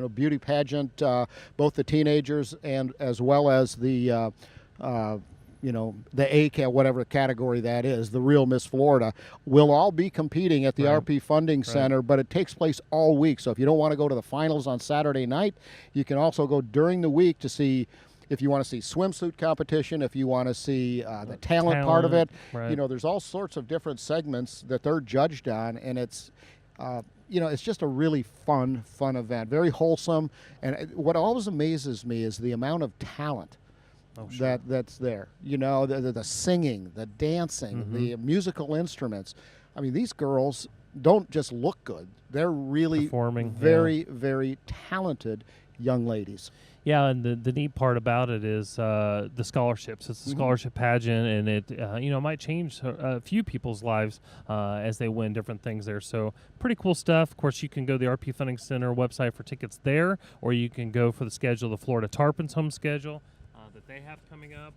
[SPEAKER 1] beauty pageant, both the teenagers and as well as the the whatever category that is, the real Miss Florida, will all be competing at the RP Funding Center, but it takes place all week. So if you don't want to go to the finals on Saturday night, you can also go during the week to see. If you want to see swimsuit competition, if you want to see the talent part of it, there's all sorts of different segments that they're judged on, and it's, it's just a really fun event, very wholesome. And what always amazes me is the amount of talent that's there. The singing, the dancing, the musical instruments. I mean, these girls don't just look good; they're really
[SPEAKER 2] performing,
[SPEAKER 1] very talented young ladies.
[SPEAKER 2] Yeah, and the neat part about it is the scholarships. It's a scholarship pageant, and it might change a few people's lives as they win different things there. So pretty cool stuff. Of course, you can go to the RP Funding Center website for tickets there, or you can go for the schedule, the Florida Tarpons home schedule that they have coming up.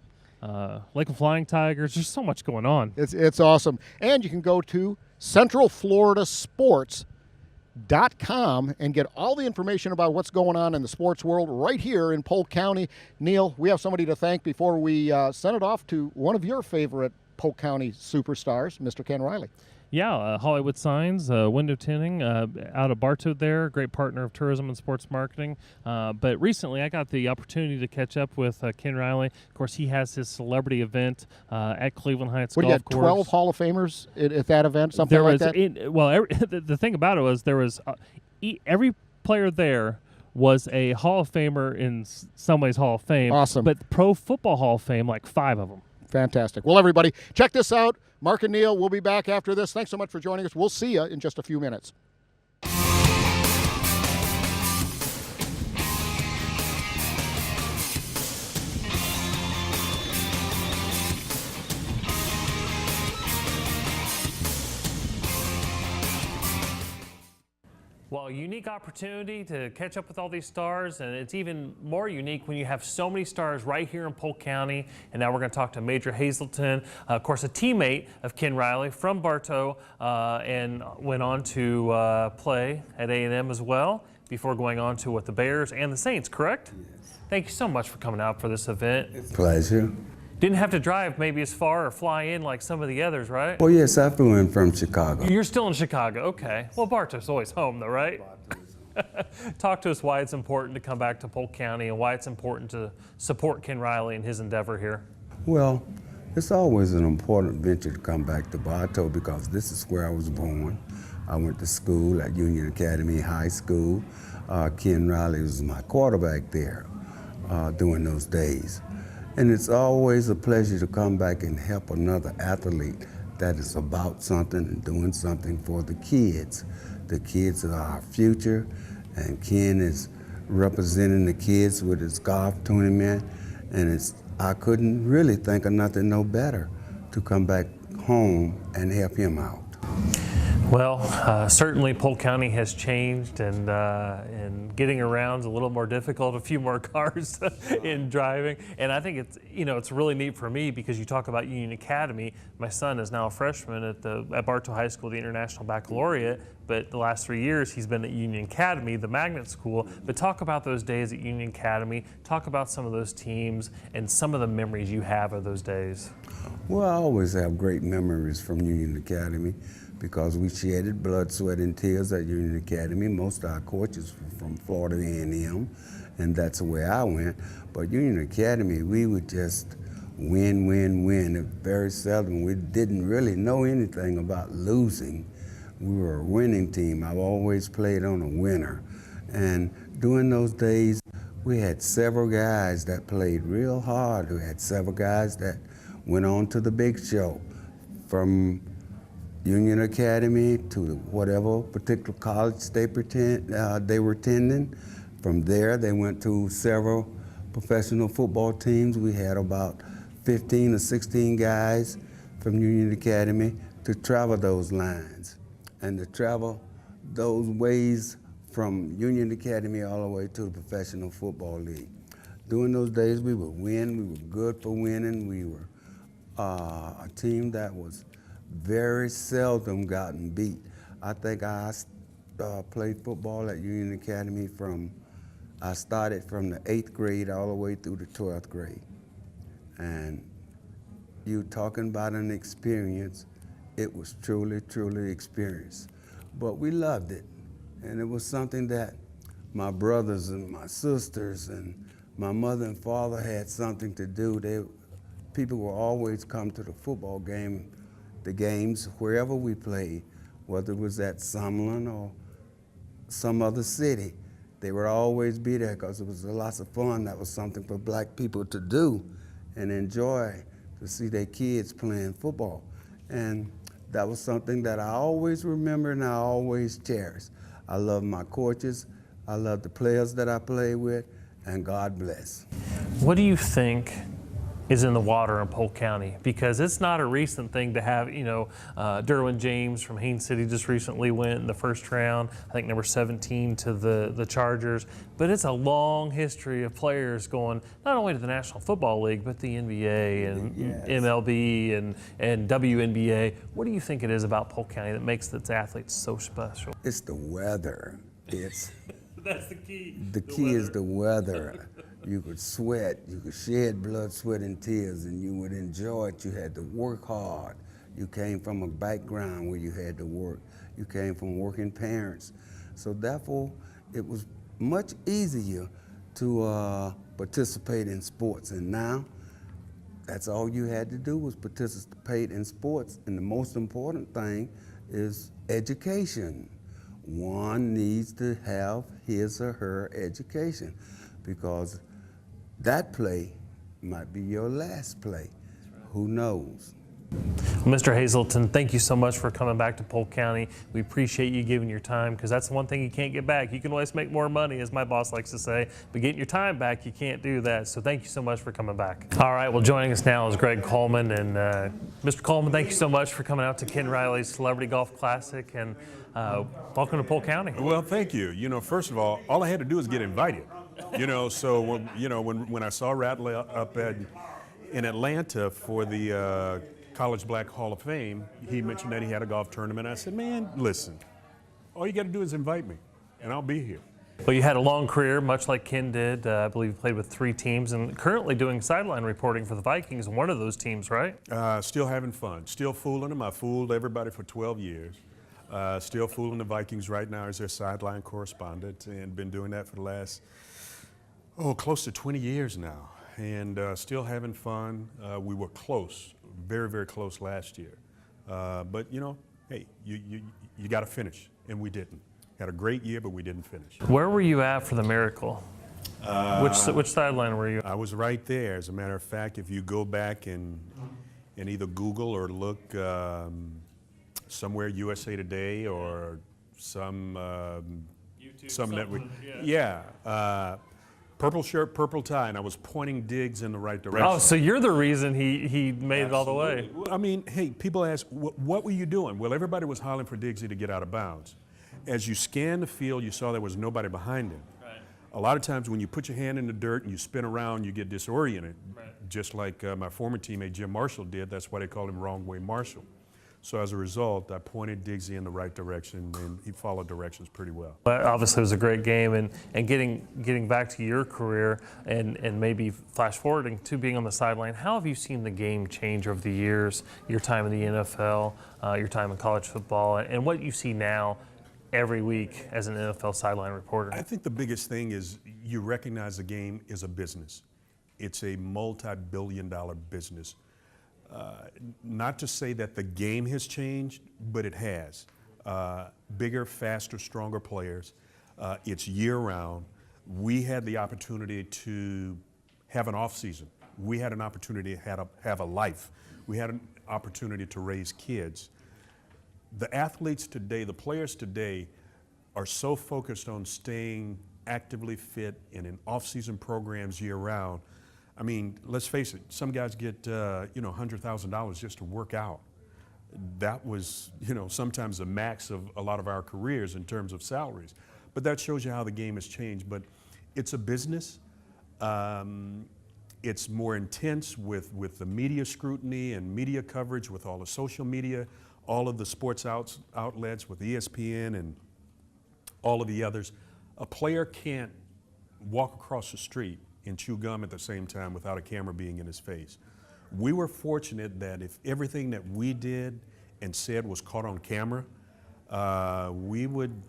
[SPEAKER 2] Lakeland Flying Tigers. There's so much going on.
[SPEAKER 1] It's awesome, and you can go to CentralFloridaSports.com and get all the information about what's going on in the sports world right here in Polk County. Neal, we have somebody to thank before we send it off to one of your favorite Polk County superstars, Mr. Ken Riley.
[SPEAKER 2] Yeah, Hollywood Signs, window tinting out of Bartow there, great partner of tourism and sports marketing. But recently I got the opportunity to catch up with Ken Riley. Of course, he has his celebrity event at Cleveland Heights Golf Course.
[SPEAKER 1] 12 Hall of Famers at that event, something like that?
[SPEAKER 2] The thing about it was there was every player there was a Hall of Famer in some ways Hall of Fame.
[SPEAKER 1] Awesome.
[SPEAKER 2] But Pro Football Hall of Fame, like 5 of them.
[SPEAKER 1] Fantastic. Well, everybody, check this out. Mark and Neal will be back after this. Thanks so much for joining us. We'll see you in just a few minutes.
[SPEAKER 2] Well, unique opportunity to catch up with all these stars, and it's even more unique when you have so many stars right here in Polk County. And now we're going to talk to Major Hazelton, of course, a teammate of Ken Riley from Bartow, and went on to play at A&M as well before going on to the Bears and the Saints, correct?
[SPEAKER 10] Yes.
[SPEAKER 2] Thank you so much for coming out for this event.
[SPEAKER 10] It's a pleasure.
[SPEAKER 2] Didn't have to drive maybe as far or fly in like some of the others, right?
[SPEAKER 10] Well, yes, I flew in from Chicago.
[SPEAKER 2] You're still in Chicago, okay. Well, Bartow's always home though, right? Talk to us why it's important to come back to Polk County and why it's important to support Ken Riley in his endeavor here.
[SPEAKER 10] Well, it's always an important venture to come back to Bartow because this is where I was born. I went to school at Union Academy High School. Ken Riley was my quarterback there during those days. And it's always a pleasure to come back and help another athlete that is about something and doing something for the kids. The kids are our future, and Ken is representing the kids with his golf tournament, and I couldn't really think of nothing no better to come back home and help him out.
[SPEAKER 2] Well, certainly Polk County has changed, and getting around's a little more difficult, a few more cars in driving. And I think it's really neat for me because you talk about Union Academy. My son is now a freshman at Bartow High School, the International Baccalaureate, but the last 3 years he's been at Union Academy, the magnet school. But talk about those days at Union Academy, talk about some of those teams and some of the memories you have of those days.
[SPEAKER 10] Well, I always have great memories from Union Academy, because we shedded blood, sweat, and tears at Union Academy. Most of our coaches were from Florida A&M, and that's the way I went. But Union Academy, we would just win, win, win. Very seldom, we didn't really know anything about losing. We were a winning team. I've always played on a winner. And during those days, we had several guys that played real hard. We had several guys that went on to the big show, from Union Academy to whatever particular college they were attending. From there, they went to several professional football teams. We had about 15 or 16 guys from Union Academy to travel those lines and to travel those ways from Union Academy all the way to the Professional Football League. During those days, we would win. We were good for winning. We were a team that was very seldom gotten beat. I think I played football at Union Academy I started from the 8th grade all the way through the 12th grade. And you talking about an experience, it was truly, truly experience. But we loved it. And it was something that my brothers and my sisters and my mother and father had something to do. People would always come to the football game, the games wherever we played, whether it was at Summerlin or some other city. They would always be there because it was lots of fun. That was something for black people to do and enjoy, to see their kids playing football. And that was something that I always remember and I always cherish. I love my coaches, I love the players that I play with, and God bless.
[SPEAKER 2] What do you think is in the water in Polk County? Because it's not a recent thing to have, Derwin James from Haines City just recently went in the first round, I think number 17 to the Chargers. But it's a long history of players going not only to the National Football League, but the NBA and yes, MLB and WNBA. What do you think it is about Polk County that makes its athletes so special?
[SPEAKER 10] It's the weather.
[SPEAKER 2] That's the key.
[SPEAKER 10] The key is the weather. You could sweat, you could shed blood, sweat, and tears, and you would enjoy it. You had to work hard. You came from a background where you had to work. You came from working parents. So therefore, it was much easier to participate in sports. And now, that's all you had to do was participate in sports. And the most important thing is education. One needs to have his or her education, because that play might be your last play. Who knows?
[SPEAKER 2] Mr. Hazelton, thank you so much for coming back to Polk County. We appreciate you giving your time, because that's one thing you can't get back. You can always make more money, as my boss likes to say, but getting your time back, you can't do that. So thank you so much for coming back. All right, well, joining us now is Greg Coleman. And Mr. Coleman, thank you so much for coming out to Ken Riley's Celebrity Golf Classic, and welcome to Polk County.
[SPEAKER 11] Well, thank you. First of all I had to do is get invited. So when I saw Rattler up in Atlanta for the College Black Hall of Fame, he mentioned that he had a golf tournament. I said, man, listen, all you got to do is invite me, and I'll be here.
[SPEAKER 2] Well, you had a long career, much like Ken did. I believe you played with 3 teams, and currently doing sideline reporting for the Vikings, one of those teams, right?
[SPEAKER 11] Still having fun, still fooling them. I fooled everybody for 12 years. Still fooling the Vikings right now as their sideline correspondent, and been doing that for the last, close to 20 years now, and still having fun. We were close, very, very close last year. But hey, you got to finish, and we didn't. Had a great year, but we didn't finish.
[SPEAKER 2] Where were you at for the Miracle? Which sideline were you?
[SPEAKER 11] I was right there. As a matter of fact, if you go back and either Google or look somewhere USA Today or some
[SPEAKER 2] YouTube,
[SPEAKER 11] some network,
[SPEAKER 2] yeah.
[SPEAKER 11] purple shirt, purple tie, and I was pointing Diggs in the right direction.
[SPEAKER 2] Oh, so you're the reason he made it all the way.
[SPEAKER 11] I mean, hey, people ask, what were you doing? Well, everybody was hollering for Diggsy to get out of bounds. As you scanned the field, you saw there was nobody behind him.
[SPEAKER 2] Right.
[SPEAKER 11] A lot of times when you put your hand in the dirt and you spin around, you get disoriented.
[SPEAKER 2] Right.
[SPEAKER 11] Just like my former teammate Jim Marshall did. That's why they called him Wrong Way Marshall. So as a result, I pointed Diggsy in the right direction, and he followed directions pretty well.
[SPEAKER 2] But obviously, it was a great game, and getting back to your career and maybe flash forwarding to being on the sideline, how have you seen the game change over the years, your time in the NFL, your time in college football, and what you see now every week as an NFL sideline reporter?
[SPEAKER 11] I think the biggest thing is you recognize the game is a business. It's a multi-billion-dollar business. Not to say that the game has changed, but it has. Bigger, faster, stronger players. It's year-round. We had the opportunity to have an off-season. We had an opportunity to have a life. We had an opportunity to raise kids. The athletes today, the players today, are so focused on staying actively fit and in off-season programs year-round. I mean, let's face it, some guys get, $100,000 just to work out. That was, sometimes the max of a lot of our careers in terms of salaries. But that shows you how the game has changed. But it's a business. It's more intense with the media scrutiny and media coverage, with all the social media, all of the sports outlets, with ESPN and all of the others. A player can't walk across the street and chew gum at the same time without a camera being in his face. We were fortunate that if everything that we did and said was caught on camera, we would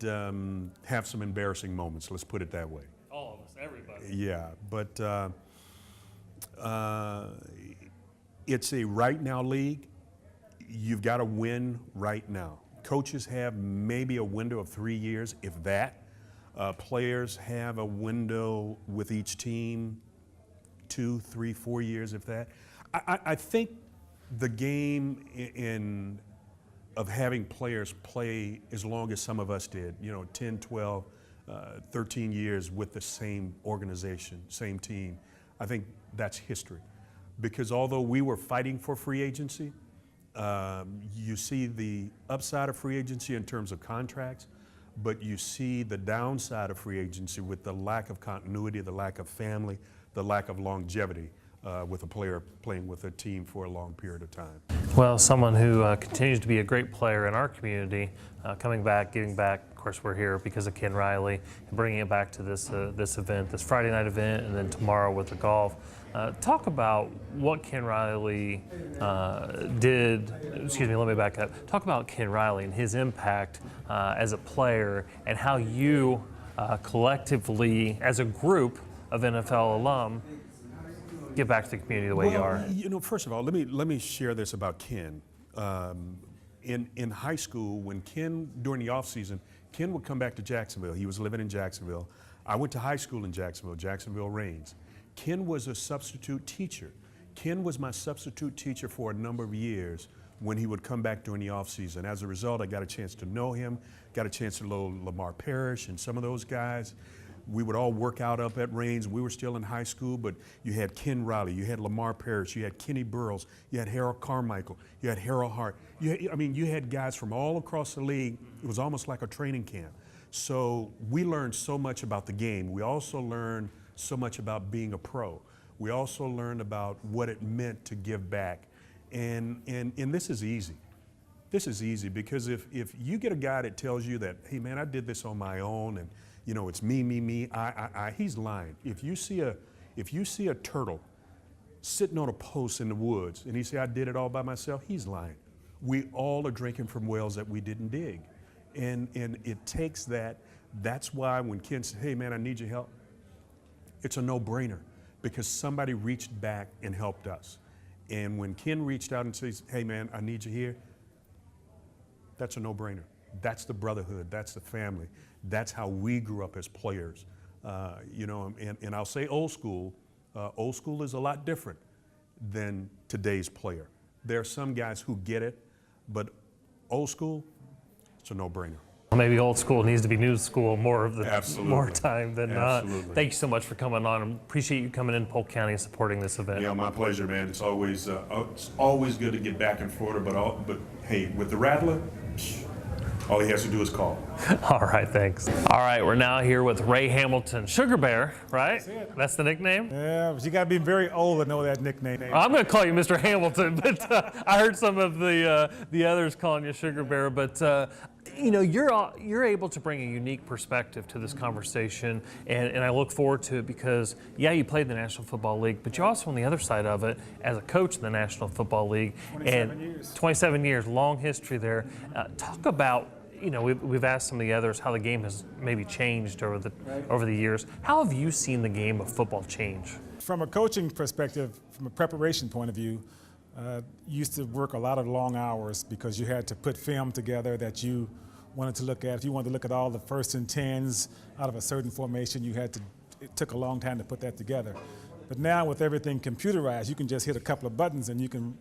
[SPEAKER 11] have some embarrassing moments, let's put it that way.
[SPEAKER 2] All of us, everybody.
[SPEAKER 11] Yeah, but it's a right now league. You've got to win right now. Coaches have maybe a window of 3 years, if that. Players have a window with each team, 2, 3, 4 years, if that. I think the game of having players play as long as some of us did, 10, 12, 13 years with the same organization, same team, I think that's history. Because although we were fighting for free agency, you see the upside of free agency in terms of contracts, but you see the downside of free agency with the lack of continuity, the lack of family, the lack of longevity with a player playing with a team for a long period of time.
[SPEAKER 2] Well, someone who continues to be a great player in our community, coming back, giving back. Of course, we're here because of Ken Riley, and bringing it back to this event, this Friday night event, and then tomorrow with the golf. Talk about what Ken Riley did. Excuse me, let me back up. Talk about Ken Riley and his impact as a player, and how you collectively, as a group of NFL alum, give back to the community the way you are.
[SPEAKER 11] First of all, let me share this about Ken. In high school, when Ken, during the off season, Ken would come back to Jacksonville. He was living in Jacksonville. I went to high school in Jacksonville Reigns. Ken was a substitute teacher. Ken was my substitute teacher for a number of years when he would come back during the off season. As a result, I got a chance to know him, got a chance to know Lamar Parrish and some of those guys. We would all work out up at Reigns. We were still in high school, but you had Ken Riley, you had Lamar Parrish, you had Kenny Burroughs, you had Harold Carmichael, you had Harold Hart. You had guys from all across the league. It was almost like a training camp. So we learned so much about the game. We also learned so much about being a pro. We also learned about what it meant to give back. And this is easy. This is easy because if you get a guy that tells you that, hey man, I did this on my own, and it's me, I, he's lying. If you see a turtle sitting on a post in the woods and he say, I did it all by myself, he's lying. We all are drinking from wells that we didn't dig. And it takes that. That's why when Ken said, hey man, I need your help, it's a no-brainer because somebody reached back and helped us. And when Ken reached out and says, hey man, I need you here, that's a no-brainer. That's the brotherhood, that's the family. That's how we grew up as players. You know, and I'll say old school. Old school is a lot different than today's player. There are some guys who get it, but old school, it's a no-brainer.
[SPEAKER 2] Maybe old school needs to be new school more of the
[SPEAKER 11] Absolutely.
[SPEAKER 2] more time than not.
[SPEAKER 11] Absolutely.
[SPEAKER 2] Thank you so much for coming on. I appreciate you coming in Polk County and supporting this event.
[SPEAKER 11] Yeah, my pleasure, man. It's always good to get back in Florida, but hey, with the Rattler, all he has to do is call.
[SPEAKER 2] All right, thanks. All right, we're now here with Ray Hamilton, Sugar Bear, right? That's the nickname?
[SPEAKER 12] Yeah, but you got to be very old to know that nickname.
[SPEAKER 2] I'm going to call you Mr. Hamilton, but I heard some of the others calling you Sugar Bear. But you know, you're able to bring a unique perspective to this conversation, and I look forward to it because, yeah, you played in the National Football League, but you're also on the other side of it as a coach in the National Football League.
[SPEAKER 12] 27 years.
[SPEAKER 2] 27 years, long history there. Talk about, you know, we've asked some of the others how the game has maybe changed over the years. How have you seen the game of football change?
[SPEAKER 12] From a coaching perspective, from a preparation point of view, used to work a lot of long hours because you had to put film together that you wanted to look at. If you wanted to look at all the 1st and 10s out of a certain formation, it took a long time to put that together. But now with everything computerized, you can just hit a couple of buttons and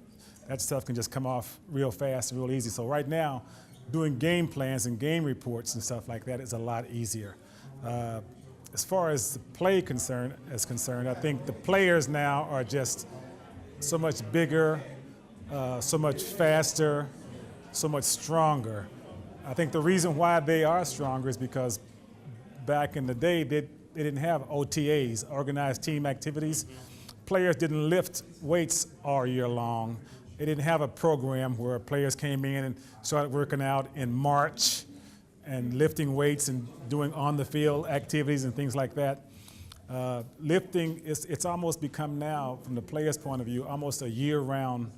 [SPEAKER 12] that stuff can just come off real fast and real easy. So right now, doing game plans and game reports and stuff like that is a lot easier. As far as the play is concerned, I think the players now are just so much bigger, so much faster, so much stronger. I think the reason why they are stronger is because back in the day, they didn't have OTAs, organized team activities. Players didn't lift weights all year long. They didn't have a program where players came in and started working out in March and lifting weights and doing on-the-field activities and things like that. Lifting, it's almost become now, from the player's point of view, almost a year-round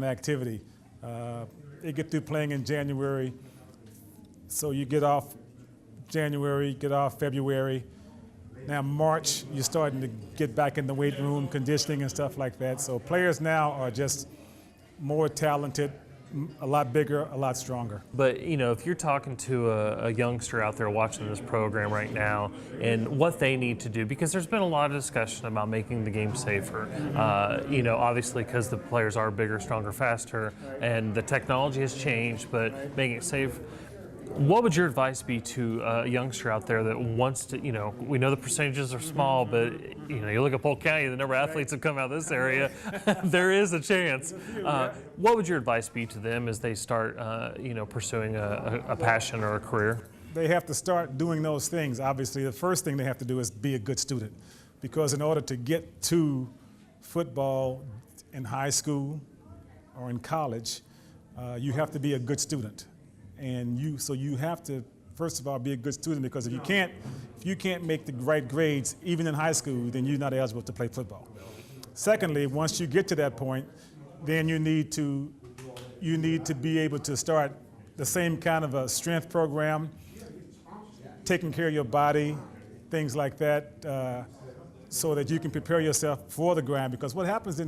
[SPEAKER 12] activity. They get through playing in January, so you get off January, get off February. Now March, you're starting to get back in the weight room, conditioning and stuff like that. So players now are just more talented, a lot bigger, a lot stronger.
[SPEAKER 2] But, you know, if you're talking to a youngster out there watching this program right now and what they need to do, because there's been a lot of discussion about making the game safer, you know, obviously because the players are bigger, stronger, faster, and the technology has changed, but making it safe. What would your advice be to a youngster out there that wants to, you know, we know the percentages are small, but, you know, you look at Polk County, the number of athletes that come out of this area, there is a chance. What would your advice be to them as they start, you know, pursuing a passion or a career?
[SPEAKER 12] They have to start doing those things. Obviously, the first thing they have to do is be a good student, because in order to get to football in high school or in college, you have to be a good student. And so you have to, first of all, be a good student, because if you can't make the right grades, even in high school, then you're not eligible to play football. Secondly, once you get to that point, then you need to be able to start the same kind of a strength program, taking care of your body, things like that, so that you can prepare yourself for the grind. Because what happens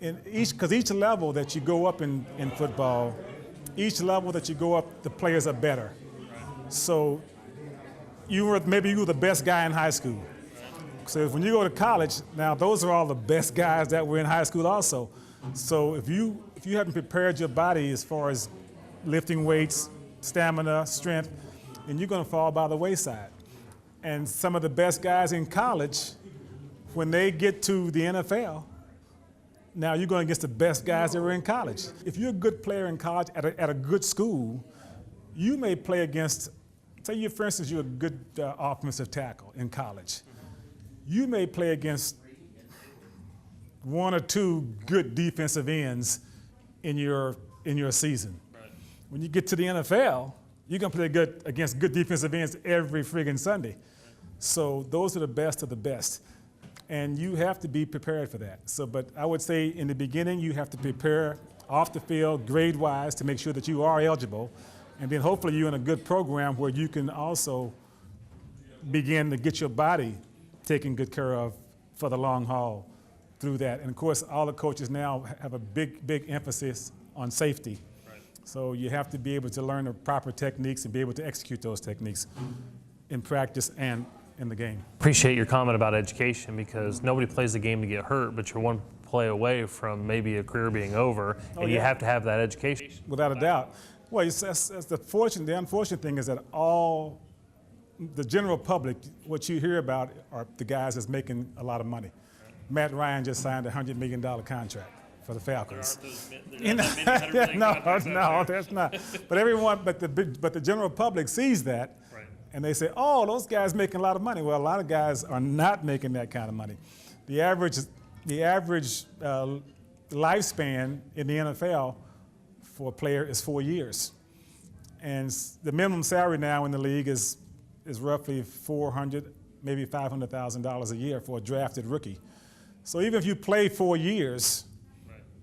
[SPEAKER 12] because each level that you go up in football, each level that you go up, the players are better. So maybe you were the best guy in high school. So when you go to college, now those are all the best guys that were in high school also. So if you haven't prepared your body as far as lifting weights, stamina, strength, then you're going to fall by the wayside. And some of the best guys in college, when they get to the NFL, now you're going against the best guys that were in college. If you're a good player in college at a good school, you may play against, say for instance, you're a good offensive tackle in college. You may play against one or two good defensive ends in your season. Right. When you get to the NFL, you're going to play against good defensive ends every friggin' Sunday. So those are the best of the best. And you have to be prepared for that. But I would say in the beginning, you have to prepare off the field, grade-wise, to make sure that you are eligible. And then hopefully you're in a good program where you can also begin to get your body taken good care of for the long haul through that. And of course, all the coaches now have a big emphasis on safety. Right. So you have to be able to learn the proper techniques and be able to execute those techniques in practice and in the game.
[SPEAKER 2] Appreciate your comment about education, because nobody plays the game to get hurt, but you're one play away from maybe a career being over, and you have to have that education.
[SPEAKER 12] Without a doubt. Well, that's the unfortunate thing is that all the general public, what you hear about are the guys that's making a lot of money. Matt Ryan just signed a $100 million contract for the Falcons. No, there's not. But the general public sees that, and they say, "Oh, those guys making a lot of money." Well, a lot of guys are not making that kind of money. The average lifespan in the NFL for a player is 4 years, and the minimum salary now in the league is roughly $400,000, maybe $500,000 a year for a drafted rookie. So even if you play 4 years,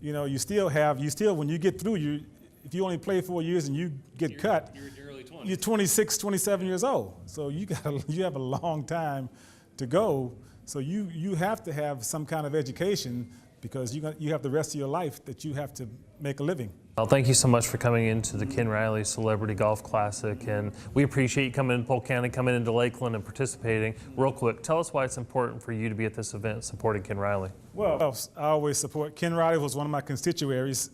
[SPEAKER 12] you know, you still when you get through, if you only play 4 years and you get cut,
[SPEAKER 2] you're in your early 20s.
[SPEAKER 12] You're 26, 27 years old. So you have a long time to go. So you have to have some kind of education, because you have the rest of your life that you have to make a living.
[SPEAKER 2] Well, thank you so much for coming into the Ken Riley Celebrity Golf Classic, and we appreciate you coming into Polk County, coming into Lakeland and participating. Real quick, tell us why it's important for you to be at this event supporting Ken Riley.
[SPEAKER 12] Well, I always support. Ken Riley was one of my constituents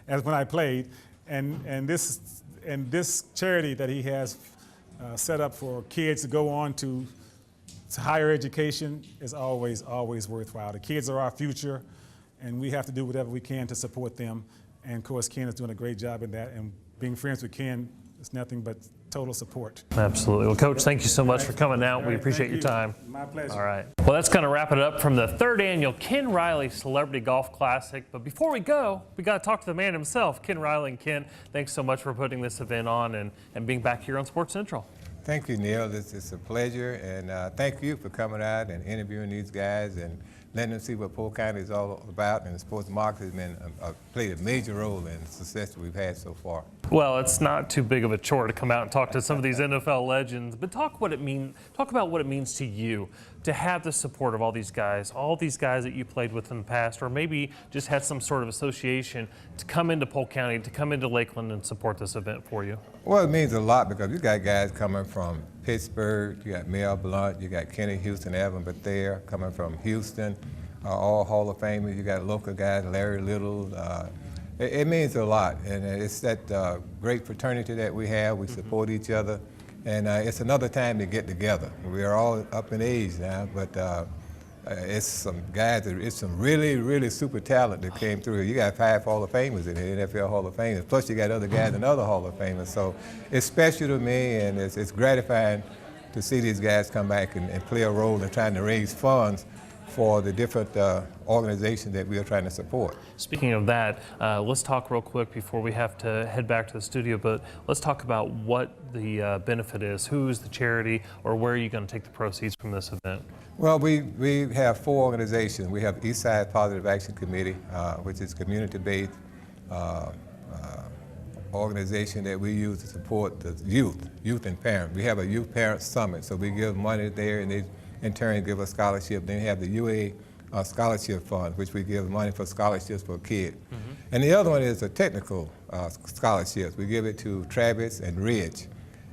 [SPEAKER 12] as when I played, and this charity that he has set up for kids to go on to higher education is always worthwhile. The kids are our future, and we have to do whatever we can to support them. And of course, Ken is doing a great job in that, and being friends with Ken is nothing but total support.
[SPEAKER 2] Absolutely. Well, Coach, thank you so much for coming out. We appreciate your time.
[SPEAKER 12] My pleasure.
[SPEAKER 2] All right. Well, that's going to wrap it up from the 3rd annual Ken Riley Celebrity Golf Classic. But before we go, we got to talk to the man himself, Ken Riley. And Ken, thanks so much for putting this event on and being back here on Sports Central.
[SPEAKER 13] Thank you, Neal. It's a pleasure, and thank you for coming out and interviewing these guys and letting them see what Polk County is all about. And the sports market has been played a major role in the success that we've had so far. Well, it's not too big of a chore to come out and talk to some of these NFL legends, but talk about what it means to you to have the support of all these guys that you played with in the past, or maybe just had some sort of association to come into Polk County, to come into Lakeland and support this event for you. Well, it means a lot, because you got guys coming from Pittsburgh, you got Mel Blount, you got Kenny Houston, Evan Bethea coming from Houston, all Hall of Famers. You got local guys, Larry Little. It means a lot, and it's that great fraternity that we have. We support each other, and it's another time to get together. We are all up in age now, but it's some guys, it's some really, really super talent that came through. You got 5 Hall of Famers in here, NFL Hall of Famers, plus you got other guys in other Hall of Famers. So it's special to me, and it's gratifying to see these guys come back and play a role in trying to raise funds for the different organizations that we are trying to support. Speaking of that, let's talk real quick before we have to head back to the studio, but let's talk about what the benefit is. Who is the charity, or where are you going to take the proceeds from this event? Well, we have 4 organizations. We have Eastside Positive Action Committee, which is community-based organization that we use to support the youth and parents. We have a youth parent summit, so we give money there, and they in turn give a scholarship. Then we have the UA Scholarship Fund, which we give money for scholarships for kids. And the other one is a technical scholarships. We give it to Travis and Ridge,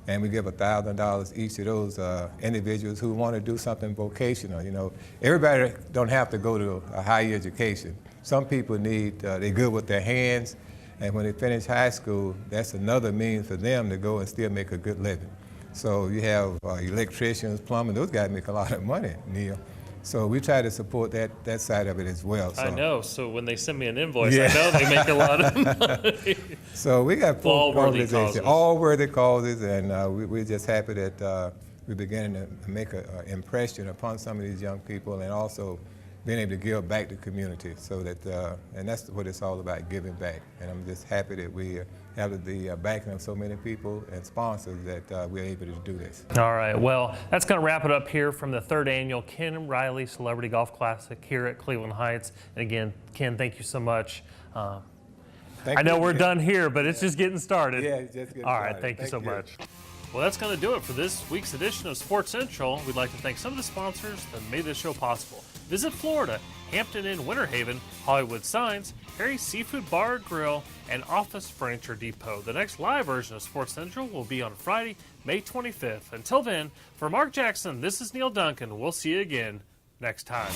[SPEAKER 13] and we give $1,000 each of those individuals who want to do something vocational. You know, everybody don't have to go to a higher education. Some people need, they're good with their hands, and when they finish high school, that's another means for them to go and still make a good living. So you have electricians, plumbing, those guys make a lot of money, Neal. So we try to support that side of it as well. So. I know, so when they send me an invoice, I know they make a lot of money. So we got 4 organizations, all worthy causes, and we're just happy that we're beginning to make an impression upon some of these young people, and also being able to give back to the community, so that, and that's what it's all about, giving back. And I'm just happy that we have the backing of so many people and sponsors that we're able to do this. All right, well, that's going to wrap it up here from the 3rd annual Ken Riley Celebrity Golf Classic here at Cleveland Heights. And again, Ken, thank you so much. I know we're done here, but it's just getting started. Yeah, it's just getting started. All right, thank you so much.
[SPEAKER 2] Well, that's going to do it for this week's edition of Sports Central. We'd like to thank some of the sponsors that made this show possible. Visit Florida, Hampton Inn Winter Haven, Hollywood Signs, Harry's Seafood Bar and Grill, and Office Furniture Depot. The next live version of Sports Central will be on Friday, May 25th. Until then, for Mark Jackson, this is Neal Duncan. We'll see you again next time.